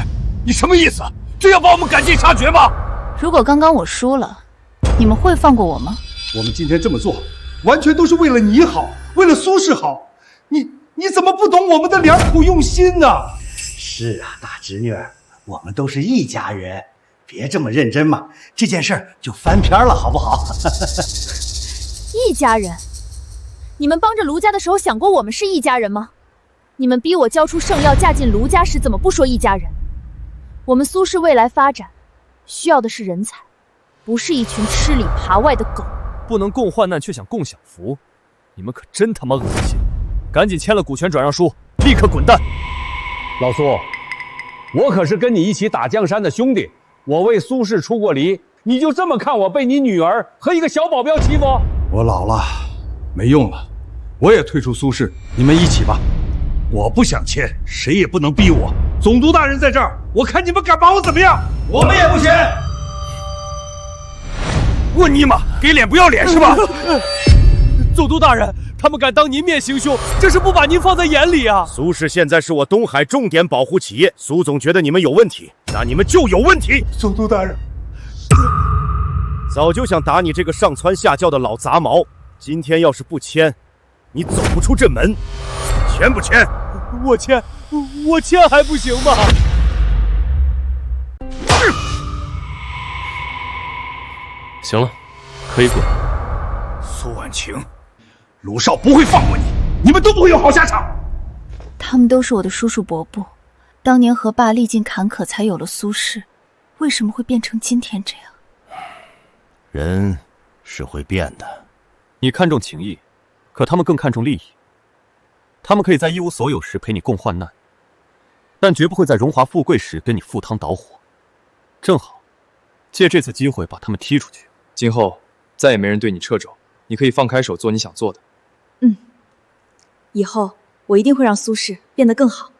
E: 你什么意思？这要把我们赶尽杀绝吗？
J: 如果刚刚我输了，你们会放过我吗？
N: 我们今天这么做，完全都是为了你好，为了苏氏好。你怎么不懂我们的良苦用心呢？
V: 是啊，大侄女，我们都是一家人，别这么认真嘛，这件事就翻篇了，好不好？
R: 一家人？你们帮着卢家的时候想过我们是一家人吗？你们逼我交出圣药嫁进卢家时，怎么不说一家人？我们苏氏未来发展需要的是人才，不是一群吃里扒外的狗。
G: 不能共患难却想共享福，你们可真他妈恶心！赶紧签了股权转让书，立刻滚蛋！
N: 老苏，我可是跟你一起打江山的兄弟，我为苏氏出过力，你就这么看我被你女儿和一个小保镖欺负？我老了，没用了，我也退出苏氏，你们一起吧。我不想签，谁也不能逼我。总督大人在这儿，我看你们敢把我怎么样？
V: 我们也不签。
F: 问尼玛，给脸不要脸是吧？
G: 总督大人，他们敢当您面行凶，这是不把您放在眼里啊！
A: 苏氏现在是我东海重点保护企业，苏总觉得你们有问题，那你们就有问题。
N: 总督大人，
A: 早就想打你这个上蹿下叫的老杂毛，今天要是不签，你走不出这门。签不签？
G: 我签还不行吗？
B: 行了，可以滚。
N: 苏婉晴，卢少不会放过你，你们都不会有好下场。
J: 他们都是我的叔叔伯伯，当年和爸历尽坎坷才有了苏氏，为什么会变成今天这样？
L: 人是会变的。
B: 你看重情义，可他们更看重利益。他们可以在一无所有时陪你共患难，但绝不会在荣华富贵时跟你赴汤蹈火。正好，借这次机会把他们踢出去。
S: 今后再也没人对你掣肘，你可以放开手做你想做的。
R: 以后我一定会让苏氏变得更好。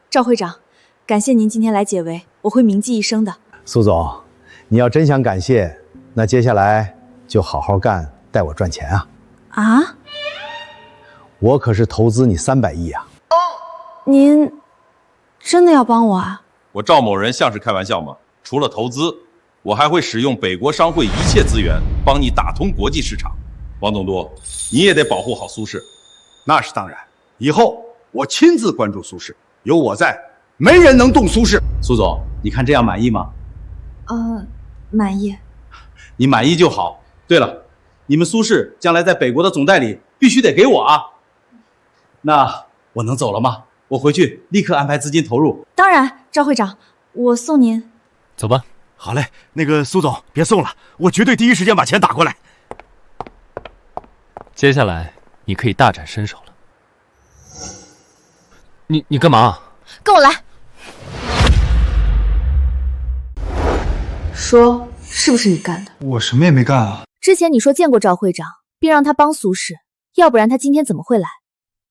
R: 赵会长，感谢您今天来解围，我会铭记一生的。
U: 苏总，你要真想感谢，那接下来就好好干，带我赚钱啊！
R: 啊？
U: 我可是投资你300亿啊！
R: 您真的要帮我啊？
D: 我赵某人像是开玩笑吗？除了投资，我还会使用北国商会一切资源，帮你打通国际市场。王总督，你也得保护好苏氏。
N: 那是当然，以后我亲自关注苏氏，有我在，没人能动苏氏。
C: 苏总，你看这样满意吗？
R: 满意。
C: 你满意就好。对了，你们苏氏将来在北国的总代理必须得给我啊。那我能走了吗？我回去立刻安排资金投入。
R: 当然，赵会长，我送您。
B: 走吧。
A: 好嘞，那个苏总，别送了，我绝对第一时间把钱打过来。
B: 接下来你可以大展身手了。你干嘛？
R: 跟我来。
H: 说，是不是你干的？
S: 我什么也没干啊。
R: 之前你说见过赵会长，并让他帮苏氏，要不然他今天怎么会来？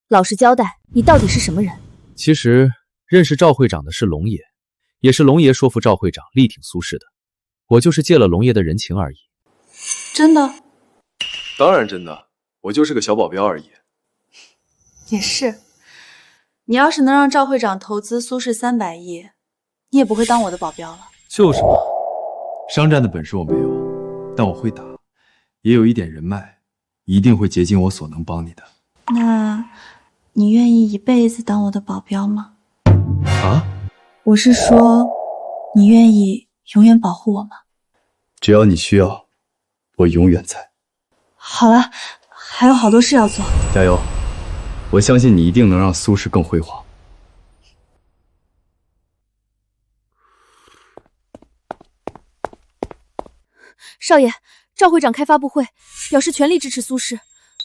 R: 老实交代，你到底是什么人？
G: 其实认识赵会长的是龙爷，也是龙爷说服赵会长力挺苏氏的。我就是借了龙爷的人情而已。
H: 真的？
S: 当然真的，我就是个小保镖而已。
H: 也是，你要是能让赵会长投资苏氏300亿，你也不会当我的保镖了。
S: 就是嘛，商战的本事我没有，但我会打，也有一点人脉，一定会竭尽我所能帮你的。
H: 那你愿意一辈子当我的保镖吗？
C: 啊？
H: 我是说，你愿意永远保护我吗？
C: 只要你需要，我永远在。
H: 好了，还有好多事要做。
C: 加油！我相信你一定能让苏氏更辉煌。
R: 少爷，赵会长开发布会，表示全力支持苏氏。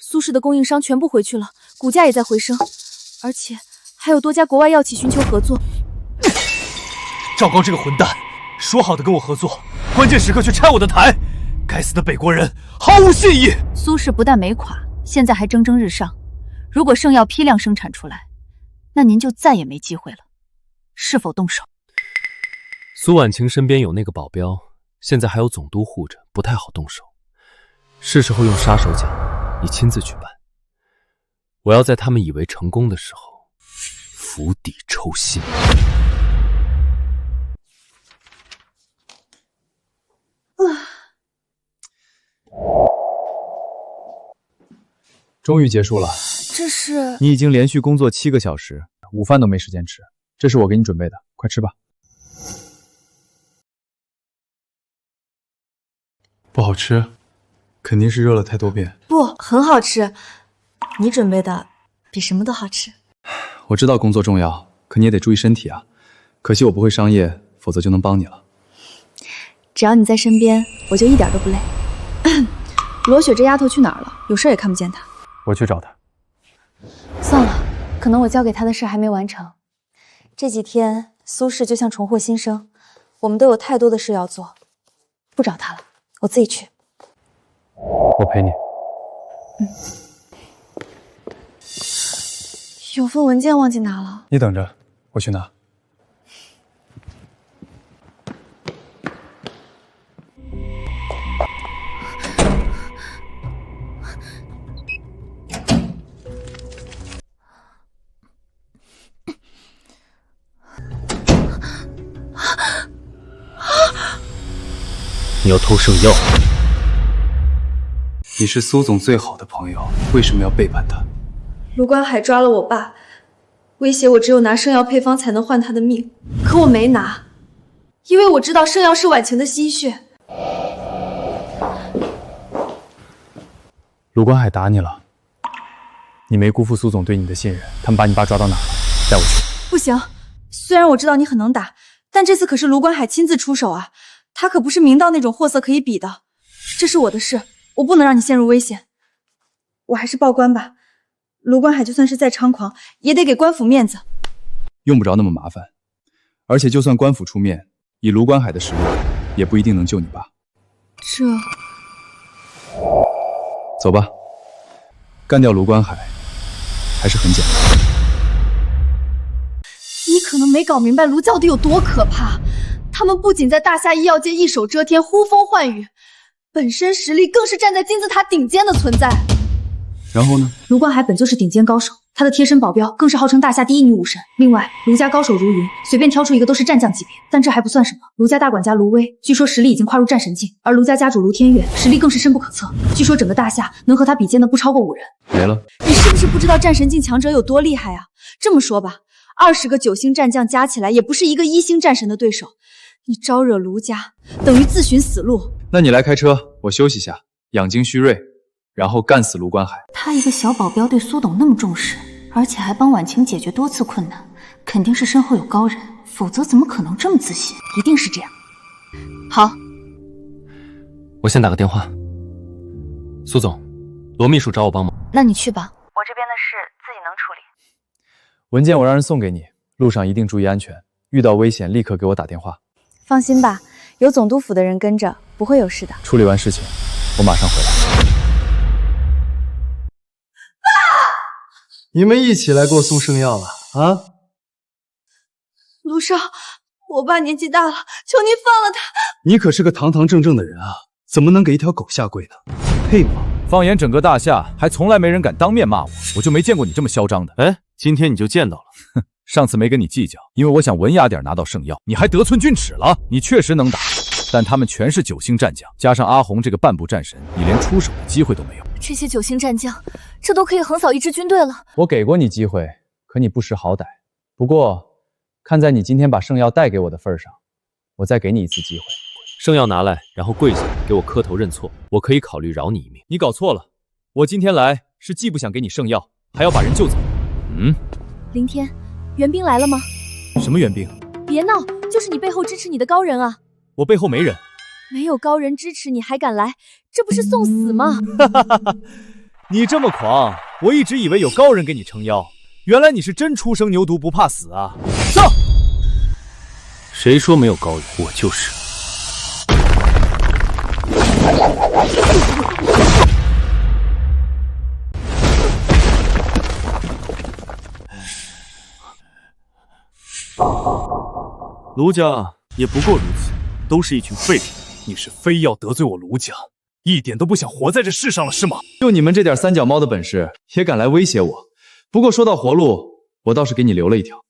R: 苏氏的供应商全部回去了，股价也在回升，而且还有多家国外药企寻求合作。
M: 赵高这个混蛋，说好的跟我合作，关键时刻却拆我的台，该死的北国人毫无信义。
J: 苏氏不但没垮，现在还蒸蒸日上。如果圣药批量生产出来，那您就再也没机会了。是否动手？
G: 苏婉晴身边有那个保镖，现在还有总督护着，不太好动手。是时候用杀手锏，你亲自去办。我要在他们以为成功的时候，釜底抽薪。
S: 终于结束了。
R: 这是
S: 你已经连续工作7个小时，午饭都没时间吃。这是我给你准备的，快吃吧。
C: 不好吃，肯定是热了太多遍。
H: 不，很好吃。你准备的比什么都好吃。
C: 我知道工作重要，可你也得注意身体啊。可惜我不会商业，否则就能帮你了。
H: 只要你在身边，我就一点都不累。罗雪这丫头去哪儿了？有事也看不见她。
S: 我去找她。
R: 算了，可能我交给她的事还没完成。这几天苏氏就像重获新生，我们都有太多的事要做，不找她了，我自己去。
S: 我陪你。
H: 有份文件忘记拿了。
S: 你等着，我去拿。
G: 你要偷圣药？
C: 你是苏总最好的朋友，为什么要背叛他？
H: 卢关海抓了我爸，威胁我只有拿圣药配方才能换他的命，可我没拿，因为我知道圣药是婉晴的心血。
S: 卢关海打你了，你没辜负苏总对你的信任。他们把你爸抓到哪儿了？带我去。
H: 不行，虽然我知道你很能打，但这次可是卢关海亲自出手啊，他可不是明道那种货色可以比的。这是我的事，我不能让你陷入危险。我还是报官吧，卢关海就算是再猖狂，也得给官府面子。
C: 用不着那么麻烦，而且就算官府出面，以卢关海的实力，也不一定能救你爸。
H: 这……
C: 走吧，干掉卢关海还是很简单。
H: 你可能没搞明白卢到底有多可怕。他们不仅在大夏医药界一手遮天、呼风唤雨，本身实力更是站在金字塔顶尖的存在。
C: 然后呢？
H: 卢关海本就是顶尖高手，他的贴身保镖更是号称大夏第一女武神。另外，卢家高手如云，随便挑出一个都是战将级别。但这还不算什么，卢家大管家卢威，据说实力已经跨入战神境，而卢家家主卢天月实力更是深不可测。据说整个大夏能和他比肩的不超过5人。
C: 没了。
H: 你是不是不知道战神境强者有多厉害啊？这么说吧，20个9星战将加起来也不是一个1星战神的对手。你招惹卢家，等于自寻死路。
C: 那你来开车，我休息下，养精蓄锐，然后干死卢关海。
J: 他一个小保镖对苏董那么重视，而且还帮婉晴解决多次困难，肯定是身后有高人，否则怎么可能这么自信？一定是这样。好，
G: 我先打个电话。苏总，罗秘书找我帮忙。
J: 那你去吧，
T: 我这边的事自己能处理。
S: 文件我让人送给你，路上一定注意安全，遇到危险立刻给我打电话。
R: 放心吧，有总督府的人跟着，不会有事的。
S: 处理完事情，我马上回来。
K: 你们一起来给我送圣药了啊？
H: 卢少，我爸年纪大了，求您放了他。
C: 你可是个堂堂正正的人啊，怎么能给一条狗下跪呢？配吗？
I: 放眼整个大夏，还从来没人敢当面骂我，我就没见过你这么嚣张的。
B: 哎，今天你就见到了。
I: 哼，上次没跟你计较，因为我想文雅点拿到圣药，你还得寸进尺了。你确实能打，
G: 但他们全是9星战将，加上阿红这个半步战神，你连出手的机会都没有。
J: 这些9星战将，这都可以横扫一支军队了。
I: 我给过你机会，可你不识好歹。不过，看在你今天把圣药带给我的份上，我再给你一次机会。
G: 圣药拿来，然后跪下给我磕头认错，我可以考虑饶你一命。你搞错了，我今天来是既不想给你圣药，还要把人救走。
R: 林天，援兵来了吗？
G: 什么援兵？
R: 别闹，就是你背后支持你的高人啊！
G: 我背后没人。
R: 没有高人支持你还敢来，这不是送死吗？
G: 你这么狂，我一直以为有高人给你撑腰，原来你是真初生牛犊不怕死啊！上！谁说没有高人？我就是。
M: 卢家也不过如此，都是一群废物。你是非要得罪我卢家，一点都不想活在这世上了是吗？
I: 就你们这点三脚猫的本事，也敢来威胁我？不过说到活路，我倒是给你留了一条。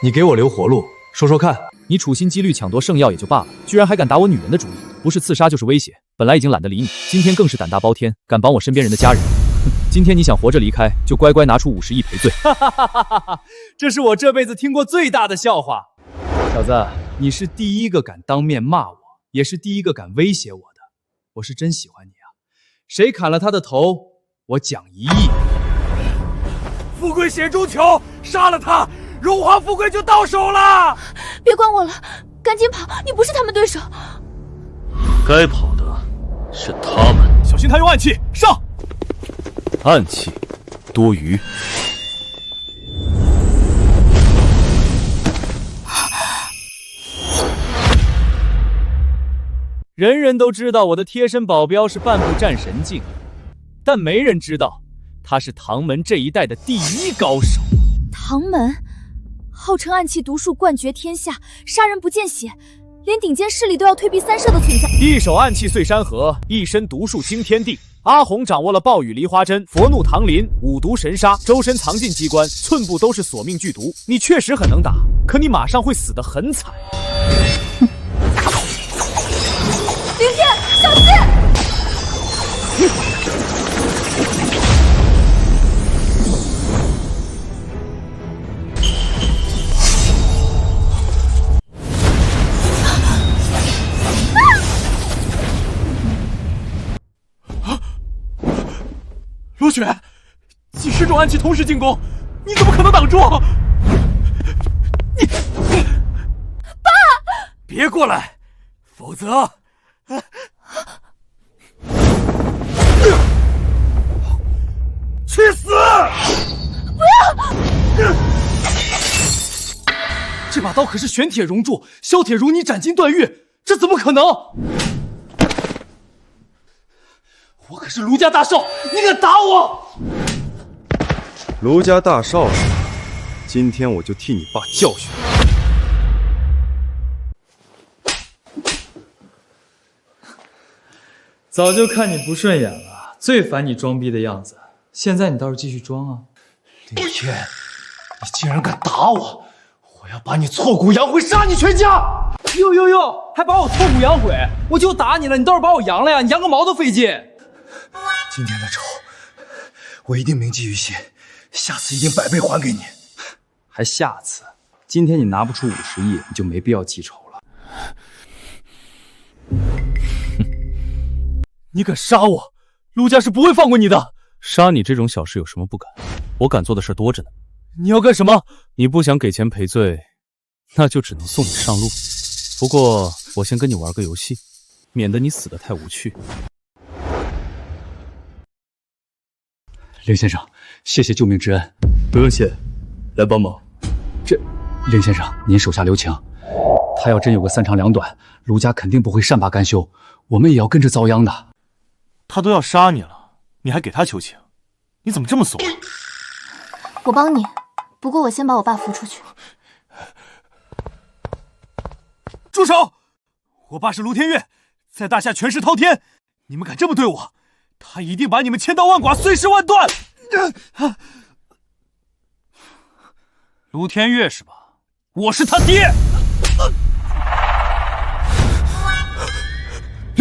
G: 你给我留活路，说说看。你处心积虑抢夺圣药也就罢了，居然还敢打我女人的主意，不是刺杀就是威胁。本来已经懒得理你，今天更是胆大包天，敢绑我身边人的家人。今天你想活着离开，就乖乖拿出50亿赔罪。
I: 这是我这辈子听过最大的笑话。小子，你是第一个敢当面骂我，也是第一个敢威胁我的。我是真喜欢你啊！谁砍了他的头，我奖1亿。
E: 富贵险中求，杀了他，荣华富贵就到手了。
J: 别管我了，赶紧跑！你不是他们对手。
B: 该跑的是他们。
M: 小心他用暗器，上！
B: 暗器多余。
G: 人人都知道我的贴身保镖是半步战神境，但没人知道他是唐门这一代的第1高手。
R: 唐门，号称暗器毒术冠绝天下，杀人不见血，连顶尖势力都要退避三舍的存在。
G: 一手暗器碎山河，一身毒术惊天地。阿红掌握了暴雨梨花针、佛怒唐林、五毒神杀，周身藏进机关，寸步都是索命剧毒。你确实很能打，可你马上会死得很惨。
J: 林天，小心！
M: 罗雪，几十种暗器同时进攻，你怎么可能挡住？你，
E: 爸，别过来，否则。去死！
M: 不要！这把刀可是玄铁熔铸，削铁如泥，斩金断玉，这怎么可能？我可是卢家大少，你敢打我？
C: 卢家大少，今天我就替你爸教训你。
S: 早就看你不顺眼了，最烦你装逼的样子。现在你倒是继续装啊！
M: 林天，你竟然敢打我！我要把你挫骨扬灰，杀你全家！
S: 哟，还把我挫骨扬灰？我就打你了，你倒是把我扬了呀！你扬个毛都费劲。
M: 今天的仇，我一定铭记于心，下次一定100倍还给你。
I: 还下次？今天你拿不出50亿，你就没必要记仇了。
M: 你敢杀我，卢家是不会放过你的。
B: 杀你这种小事有什么不敢？我敢做的事多着呢。
M: 你要干什么？
B: 你不想给钱赔罪，那就只能送你上路。不过我先跟你玩个游戏，免得你死得太无趣。
I: 凌先生，谢谢救命之恩。
M: 不用谢，来帮忙。
I: 凌先生，您手下留情。他要真有个3长2短，卢家肯定不会善罢甘休，我们也要跟着遭殃的。
M: 他都要杀你了，你还给他求情，你怎么这么怂？
J: 我帮你，不过我先把我爸扶出去。
M: 住手！我爸是卢天岳，在大夏权势滔天，你们敢这么对我，他一定把你们千刀万剐，碎尸万段。卢天岳是吧？我是他爹。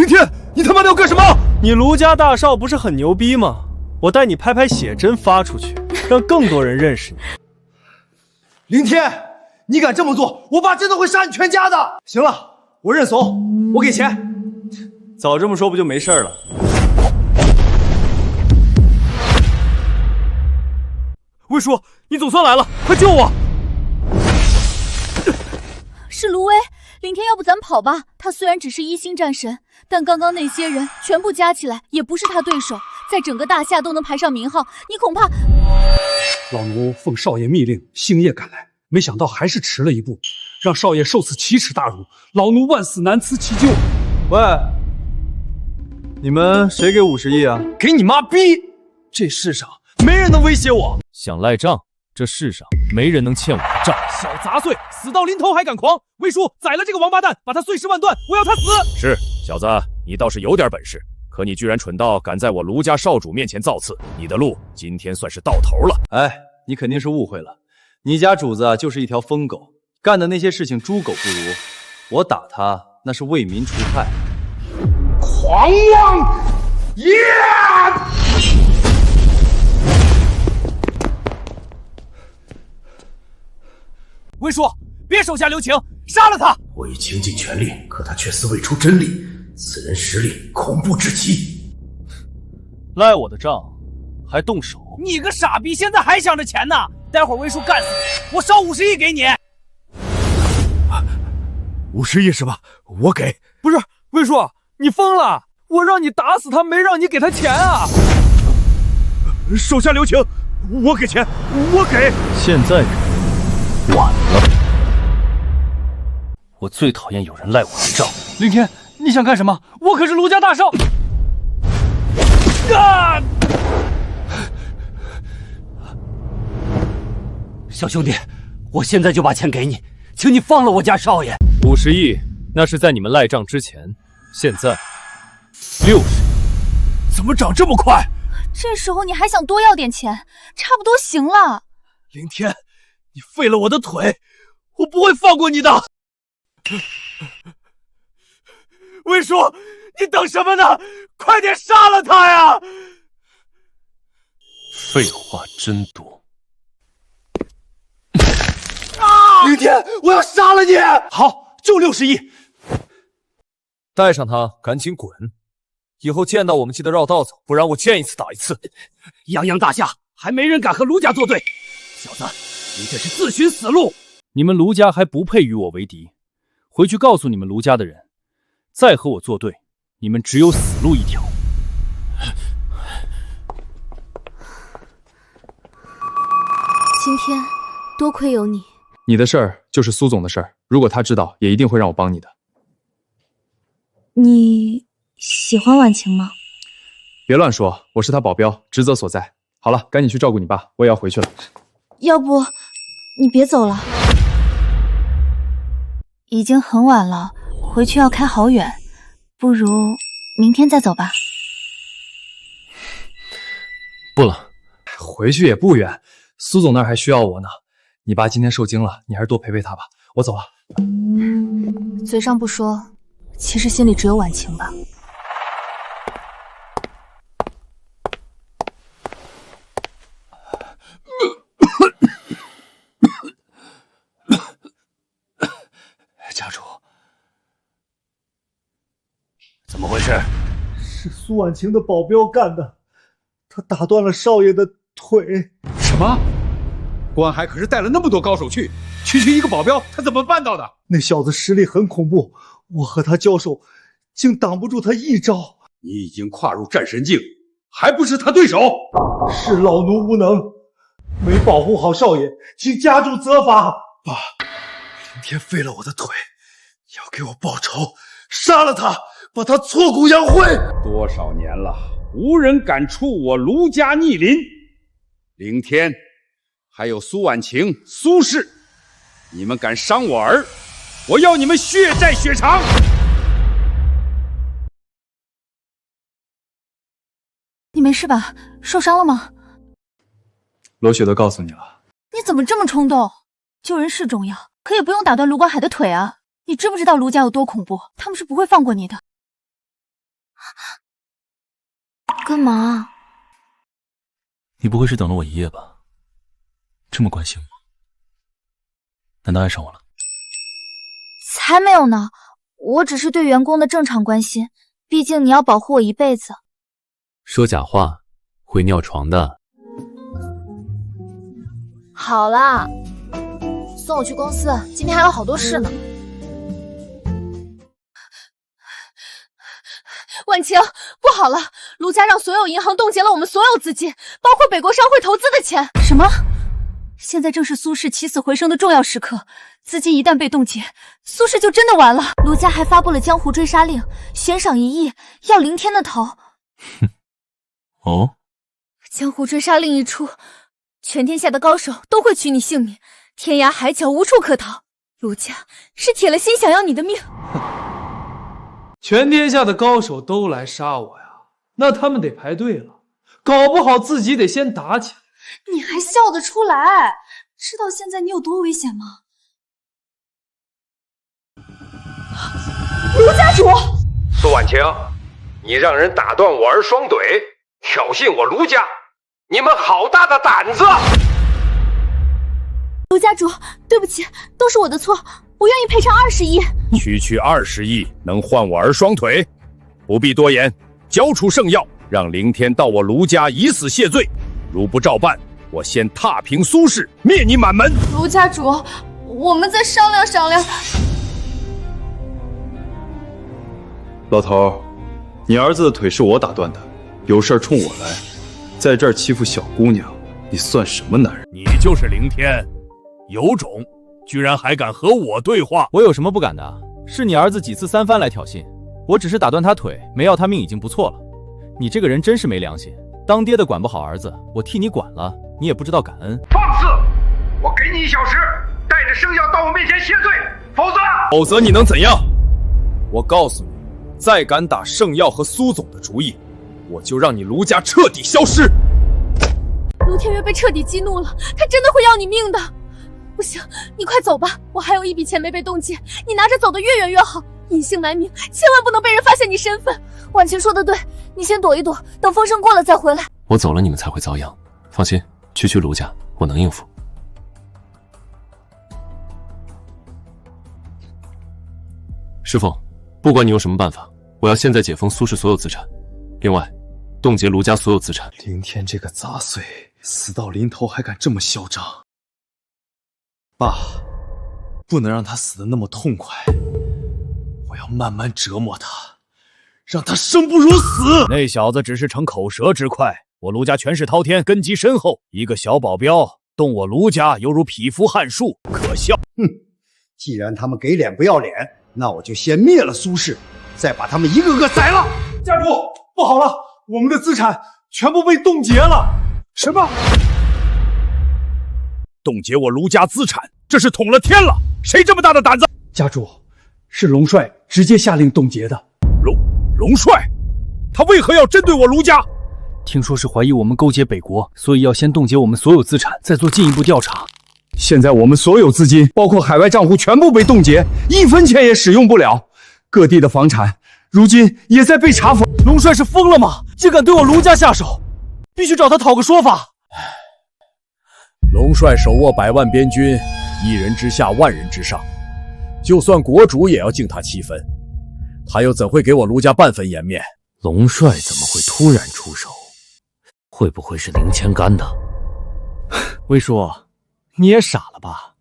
M: 天，你他妈的要干什么？
I: 你卢家大少不是很牛逼吗？我带你拍拍写真发出去，让更多人认识你。
C: 凌天，你敢这么做，我爸真的会杀你全家的！行了，我认怂，我给钱。
I: 早这么说不就没事了？
M: 魏叔，你总算来了，快救我！
T: 是卢威，凌天，要不咱跑吧？他虽然只是1星战神，但刚刚那些人全部加起来也不是他对手，在整个大夏都能排上名号，你恐怕……
M: 老奴奉少爷密令，星夜赶来，没想到还是迟了一步，让少爷受此奇耻大辱，老奴万死难辞其咎。
I: 喂，你们谁给50亿啊？
M: 给你妈逼！这世上没人能威胁我。
G: 想赖账？这世上没人能欠我的账。
F: 小杂碎，死到临头还敢狂！魏叔宰了这个王八蛋，把他碎尸万段，我要他死！
G: 是，小子，你倒是有点本事，可你居然蠢到敢在我卢家少主面前造次，你的路今天算是到头了。
I: 哎，你肯定是误会了，你家主子就是一条疯狗，干的那些事情猪狗不如。我打他那是为民除害。
M: 狂妄！耶！
F: 魏叔，别手下留情，杀了他！
P: 我已倾尽全力，可他却似未出真力，此人实力恐怖至极。
G: 赖我的账，还动手？
F: 你个傻逼，现在还想着钱呢？待会儿魏叔干死你，我烧50亿给你。
M: 50亿是吧？我给。
I: 不是，魏叔，你疯了！我让你打死他，没让你给他钱啊！
M: 手下留情，我给钱，我给。
O: 现在晚了，我最讨厌有人赖我的账。
M: 凌天，你想干什么？我可是卢家大少。啊！小兄弟，我现在就把钱给你，请你放了我家少爷。
G: 50亿，那是在你们赖账之前，现在60亿。
M: 怎么涨这么快？
T: 这时候你还想多要点钱，差不多行了。
M: 凌天，你废了我的腿，我不会放过你的。魏叔，你等什么呢？快点杀了他呀！
O: 废话真多。
M: 凌天，我要杀了你！好，就60亿。
G: 带上他，赶紧滚！以后见到我们记得绕道走，不然我见一次打一次。
F: 泱泱大夏，还没人敢和卢家作对。小子，你这是自寻死路！
G: 你们卢家还不配与我为敌，回去告诉你们卢家的人，再和我作对，你们只有死路一条。
T: 今天多亏有你。
S: 你的事儿就是苏总的事儿，如果他知道，也一定会让我帮你的。
H: 你喜欢婉晴吗？
S: 别乱说，我是他保镖，职责所在。好了，赶紧去照顾你爸，我也要回去了。
H: 要不你别走了，已经很晚了，回去要开好远，不如明天再走吧。
S: 不了，回去也不远，苏总那儿还需要我呢。你爸今天受惊了，你还是多陪陪他吧。我走了。
H: 嘴上不说，其实心里只有婉晴吧。
M: 家主，怎么回事？
K: 是苏婉晴的保镖干的，他打断了少爷的腿。
N: 什么？关海可是带了那么多高手去，区区一个保镖，他怎么办到的？
K: 那小子实力很恐怖，我和他交手，竟挡不住他一招。
N: 你已经跨入战神境，还不是他对手？
K: 是老奴无能，没保护好少爷，请家主责罚。爸，凌天废了我的腿，要给我报仇，杀了他，把他挫骨扬灰。
N: 多少年了，无人敢触我卢家逆鳞。凌天，还有苏婉晴、苏氏，你们敢伤我儿，我要你们血债血偿！
H: 你没事吧？受伤了吗？
S: 罗雪都告诉你了。
H: 你怎么这么冲动？救人是重要，可也不用打断卢关海的腿啊！你知不知道卢家有多恐怖？他们是不会放过你的。
J: 干嘛？
O: 你不会是等了我一夜吧？这么关心我，难道爱上我了？
J: 才没有呢，我只是对员工的正常关心，毕竟你要保护我一辈子。
G: 说假话会尿床的。
J: 好啦，送我去公司，今天还有好多事呢。
T: 婉晴，不好了，卢家让所有银行冻结了我们所有资金，包括北国商会投资的钱。什么？现在正是苏氏起死回生的重要时刻，资金一旦被冻结，苏氏就真的完了。
J: 卢家还发布了江湖追杀令，悬赏1亿，要凌天的头。
O: 哦，
T: 江湖追杀令一出，全天下的高手都会取你性命，天涯海角无处可逃。卢家是铁了心想要你的命。
I: 全天下的高手都来杀我呀，那他们得排队了，搞不好自己得先打起来。
H: 你还笑得出来？知道现在你有多危险吗？
T: 卢家主，
Q: 苏婉晴，你让人打断我儿双腿，挑衅我卢家，你们好大的胆子！
T: 卢家主，对不起，都是我的错，我愿意赔偿20亿。
F: 区区20亿能换我儿双腿？不必多言，交出圣药，让凌天到我卢家以死谢罪。如不照办，我先踏平苏氏，灭你满门。
H: 卢家主，我们再商量商量。
C: 老头，你儿子的腿是我打断的，有事冲我来，在这儿欺负小姑娘，你算什么男人？
F: 你就是凌天，有种，居然还敢和我对话！
G: 我有什么不敢的？是你儿子几次三番来挑衅，我只是打断他腿，没要他命已经不错了。你这个人真是没良心，当爹的管不好儿子，我替你管了，你也不知道感恩。
Q: 放肆！我给你1小时，带着圣药到我面前谢罪，否则
F: 你能怎样？我告诉你，再敢打圣耀和苏总的主意，我就让你卢家彻底消失。
T: 卢天月被彻底激怒了，他真的会要你命的。不行，你快走吧，我还有一笔钱没被冻结，你拿着走得越远越好，隐姓埋名，千万不能被人发现你身份。
J: 婉晴说的对，你先躲一躲，等风声过了再回来。
O: 我走了，你们才会遭殃。放心，区卢家，我能应付。师傅，不管你用什么办法，我要现在解封苏氏所有资产，另外，冻结卢家所有资产。
C: 凌天这个杂碎，死到临头还敢这么嚣张！爸，不能让他死得那么痛快，我要慢慢折磨他，让他生不如死。
F: 那小子只是逞口舌之快，我卢家权势滔天，根基深厚，一个小保镖动我卢家犹如匹夫撼树，可笑。
V: 哼，既然他们给脸不要脸，那我就先灭了苏氏，再把他们一个个宰了。
K: 家主，不好了，我们的资产全部被冻结了。什么？
F: 冻结我卢家资产，这是捅了天了！谁这么大的胆子？
K: 家主，是龙帅直接下令冻结的。
F: 龙帅，他为何要针对我卢家？
O: 听说是怀疑我们勾结北国，所以要先冻结我们所有资产，再做进一步调查。
K: 现在我们所有资金，包括海外账户，全部被冻结，1分钱也使用不了。各地的房产，如今也在被查封。
I: 龙帅是疯了吗？竟敢对我卢家下手，必须找他讨个说法。
E: 龙帅手握100万边军，1人之下万人之上，就算国主也要敬他7分，他又怎会给我卢家半分颜面？
O: 龙帅怎么会突然出手？会不会是凌千干呢？
I: 魏叔，你也傻了吧？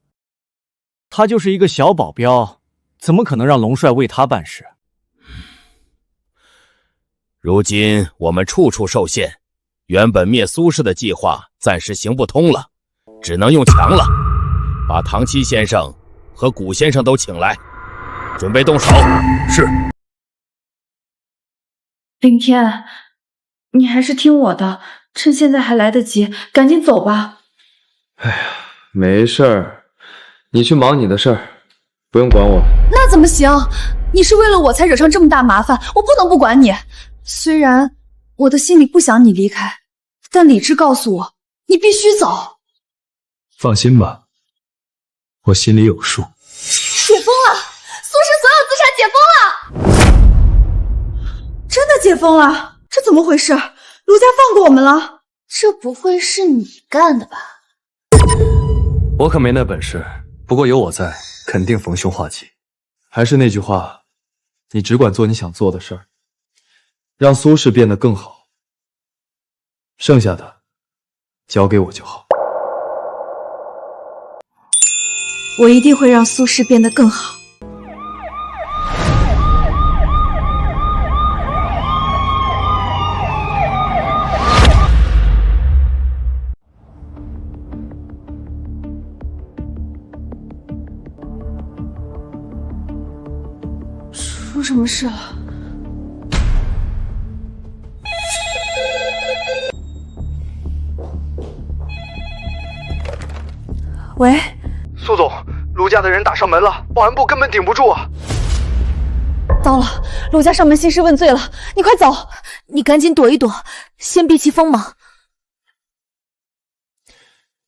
I: 他就是一个小保镖，怎么可能让龙帅为他办事？
L: 如今我们处处受限，原本灭苏氏的计划暂时行不通了，只能用强了。把唐七先生和古先生都请来，准备动手。
F: 是。
H: 凌天，你还是听我的，趁现在还来得及，赶紧走吧。
S: 哎呀，没事儿，你去忙你的事儿，不用管我。
H: 那怎么行？你是为了我才惹上这么大麻烦，我不能不管你。虽然我的心里不想你离开，但理智告诉我，你必须走。
C: 放心吧，我心里有数。
T: 解封了，苏氏所有资产解封了。
H: 真的解封了？这怎么回事？卢家放过我们了？
J: 这不会是你干的吧？
S: 我可没那本事，不过有我在，肯定逢凶化吉。还是那句话，你只管做你想做的事儿，让苏氏变得更好，剩下的交给我就好。
H: 我一定会让苏氏变得更好。
T: 出什么事了？喂，
K: 苏总，卢家的人打上门了，保安部根本顶不住啊！
T: 糟了，卢家上门兴师问罪了，你快走！你赶紧躲一躲，先避其锋芒。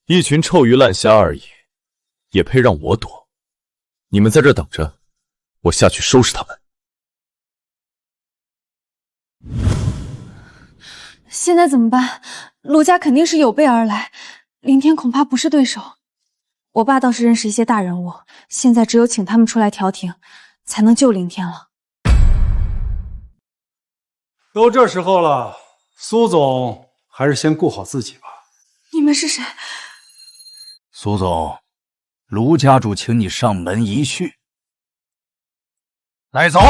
B: 一群臭鱼烂虾而已，也配让我躲？你们在这等着，我下去收拾他们。
T: 现在怎么办？卢家肯定是有备而来，林天恐怕不是对手。我爸倒是认识一些大人物，现在只有请他们出来调停，才能救林天了。
I: 都这时候了，苏总还是先顾好自己吧。
T: 你们是谁？
P: 苏总，卢家主请你上门一叙。来，走。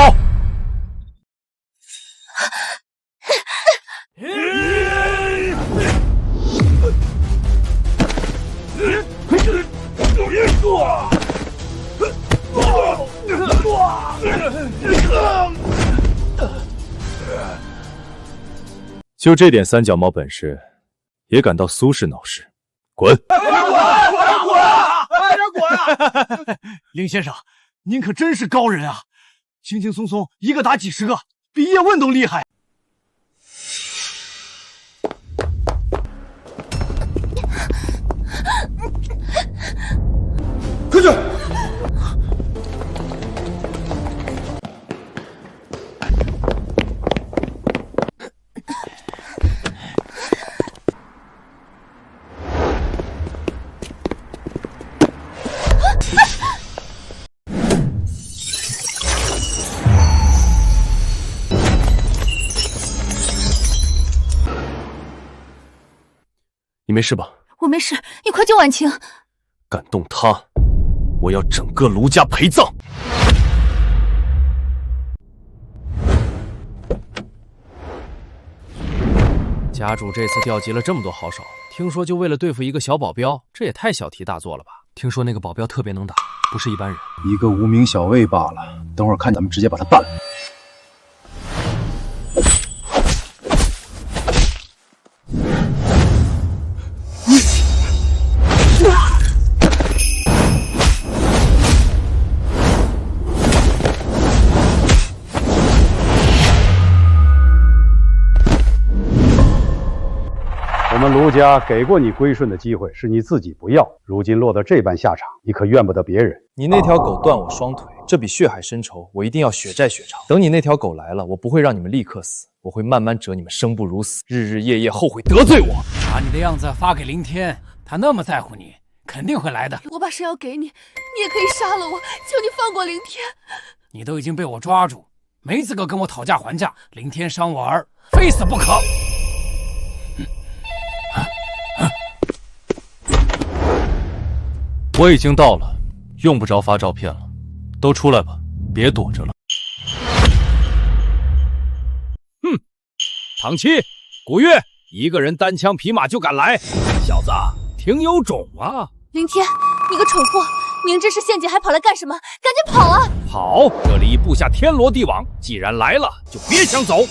B: 就这点三脚猫本事，也敢到苏氏闹事？滚！
M: 快点滚！林先生，您可真是高人啊！轻轻松松一个打几十个，比叶问都厉害。
K: 快去！
B: 你没事吧？
T: 我没事，你快救婉晴。
B: 敢动他，我要整个卢家陪葬！
G: 家主这次调集了这么多好手，听说就为了对付一个小保镖，这也太小题大做了吧？听说那个保镖特别能打，不是一般人。
V: 一个无名小卫罢了，等会儿看咱们直接把他办了。
D: 我们卢家给过你归顺的机会，是你自己不要，如今落得这般下场，你可怨不得别人。
I: 你那条狗断我双腿，这笔血海深仇，我一定要血债血偿。等你那条狗来了，我不会让你们立刻死，我会慢慢折你们生不如死，日日夜夜后悔得罪我。
U: 把你的样子发给林天，他那么在乎你，肯定会来的。
T: 我把身要给你，你也可以杀了我，求你放过林天。
U: 你都已经被我抓住，没资格跟我讨价还价。林天伤我儿，非死不可。
B: 我已经到了，用不着发照片了，都出来吧，别躲着了。
F: 哼，唐七、古月一个人单枪匹马就敢来，小子挺有种啊！
T: 林天，你个蠢货，明知是陷阱还跑来干什么？赶紧跑啊！
F: 好，这里已布下天罗地网，既然来了，就别想走。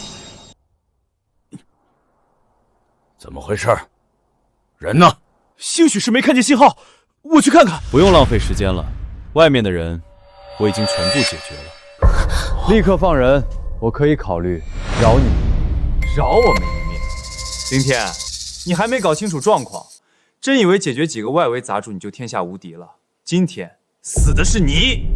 P: 怎么回事？人呢？
B: 兴许是没看见信号。我去看看。不用浪费时间了，外面的人我已经全部解决了。
S: 立刻放人，我可以考虑饶你一命。
I: 饶我们一命？林天，你还没搞清楚状况，真以为解决几个外围杂主你就天下无敌了？今天死的是你！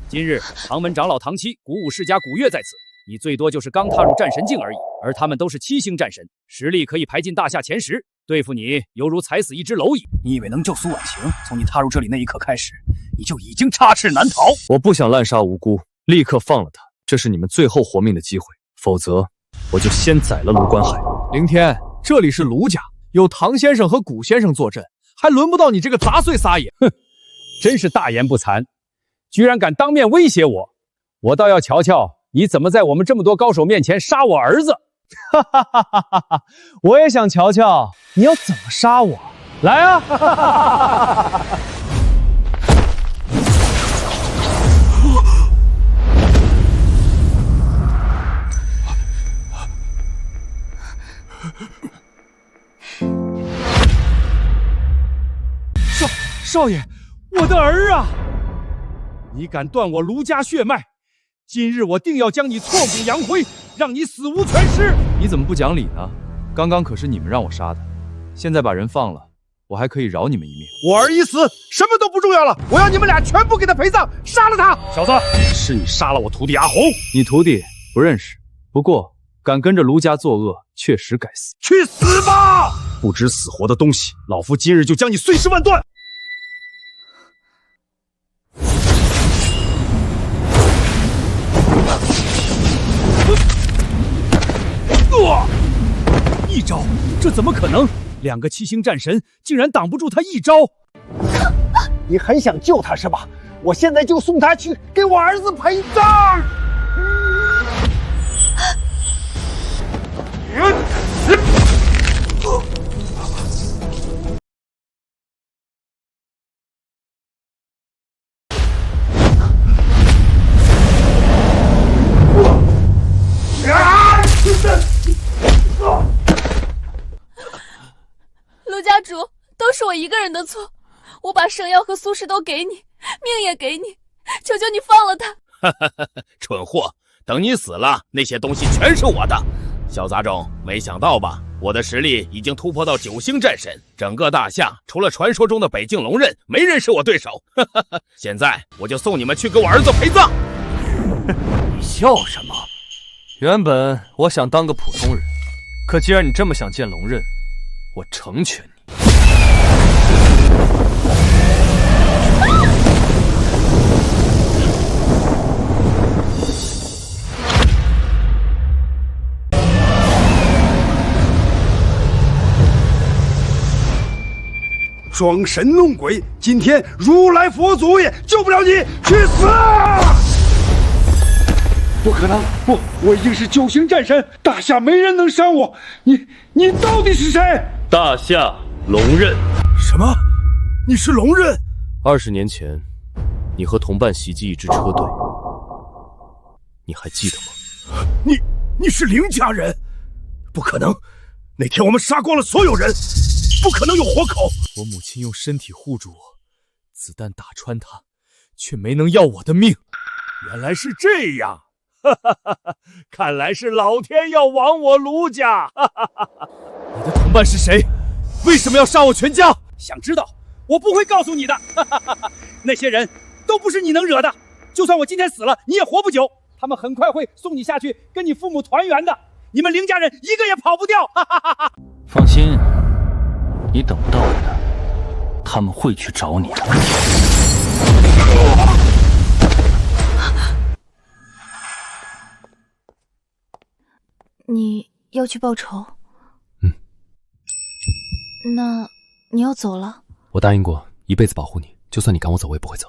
F: 今日唐门长老唐七、古武世家古月在此，你最多就是刚踏入战神境而已，而他们都是7星战神，实力可以排进大夏前10，对付你犹如踩死一只蝼蚁。
E: 你以为能救苏婉晴？从你踏入这里那一刻开始，你就已经插翅难逃。
S: 我不想滥杀无辜，立刻放了他，这是你们最后活命的机会，否则我就先宰了卢关海。
I: 凌天，这里是卢家，有唐先生和古先生坐镇，还轮不到你这个杂碎撒野。
F: 哼，真是大言不惭，居然敢当面威胁我，我倒要瞧瞧你怎么在我们这么多高手面前杀我儿子。
I: 哈哈哈哈哈哈！我也想瞧瞧你要怎么杀我，来啊！哈哈哈哈哈！
N: 少爷，我的儿啊！你敢断我卢家血脉，今日我定要将你挫骨扬灰，让你死无全尸！
S: 你怎么不讲理呢？刚刚可是你们让我杀的，现在把人放了，我还可以饶你们一命。
N: 我儿已死，什么都不重要了，我要你们俩全部给他陪葬，杀了他！小子，是你杀了我徒弟阿红。
S: 你徒弟不认识，不过敢跟着卢家作恶，确实该死。
N: 去死吧！不知死活的东西，老夫今日就将你碎尸万段！
F: 一招，这怎么可能？2个7星战神竟然挡不住他一招！
K: 你很想救他是吧？我现在就送他去给我儿子陪葬。
T: 陆家主，都是我一个人的错，我把圣药和苏氏都给你，命也给你，求求你放了他。
L: 蠢货，等你死了，那些东西全是我的。小杂种，没想到吧？我的实力已经突破到9星战神，整个大夏除了传说中的北境龙刃，没人是我对手。现在我就送你们去给我儿子陪葬。
O: 你笑什么？原本我想当个普通人，可既然你这么想见龙刃，我成全你。
K: 装神弄鬼，今天如来佛祖也救不了你，去死！不可能，不，我已经是9星战神，大夏没人能伤我。你到底是谁？
O: 大夏龙刃。
K: 什么？你是龙刃
O: ？20年前，你和同伴袭击一支车队，你还记得吗？
K: 你是凌家人？不可能，那天我们杀光了所有人，不可能有活口。
O: 我母亲用身体护住我，子弹打穿她，却没能要我的命。
N: 原来是这样。看来是老天要亡我卢家。
F: 你的同伴是谁？为什么要杀我全家？想知道，我不会告诉你的。那些人都不是你能惹的，就算我今天死了，你也活不久。他们很快会送你下去，跟你父母团圆的。你们凌家人一个也跑不掉。
E: 放心，你等不到我的，他们会去找你的。
J: 你要去报仇？那你要走了？
O: 我答应过一辈子保护你，就算你赶我走，我也不会走。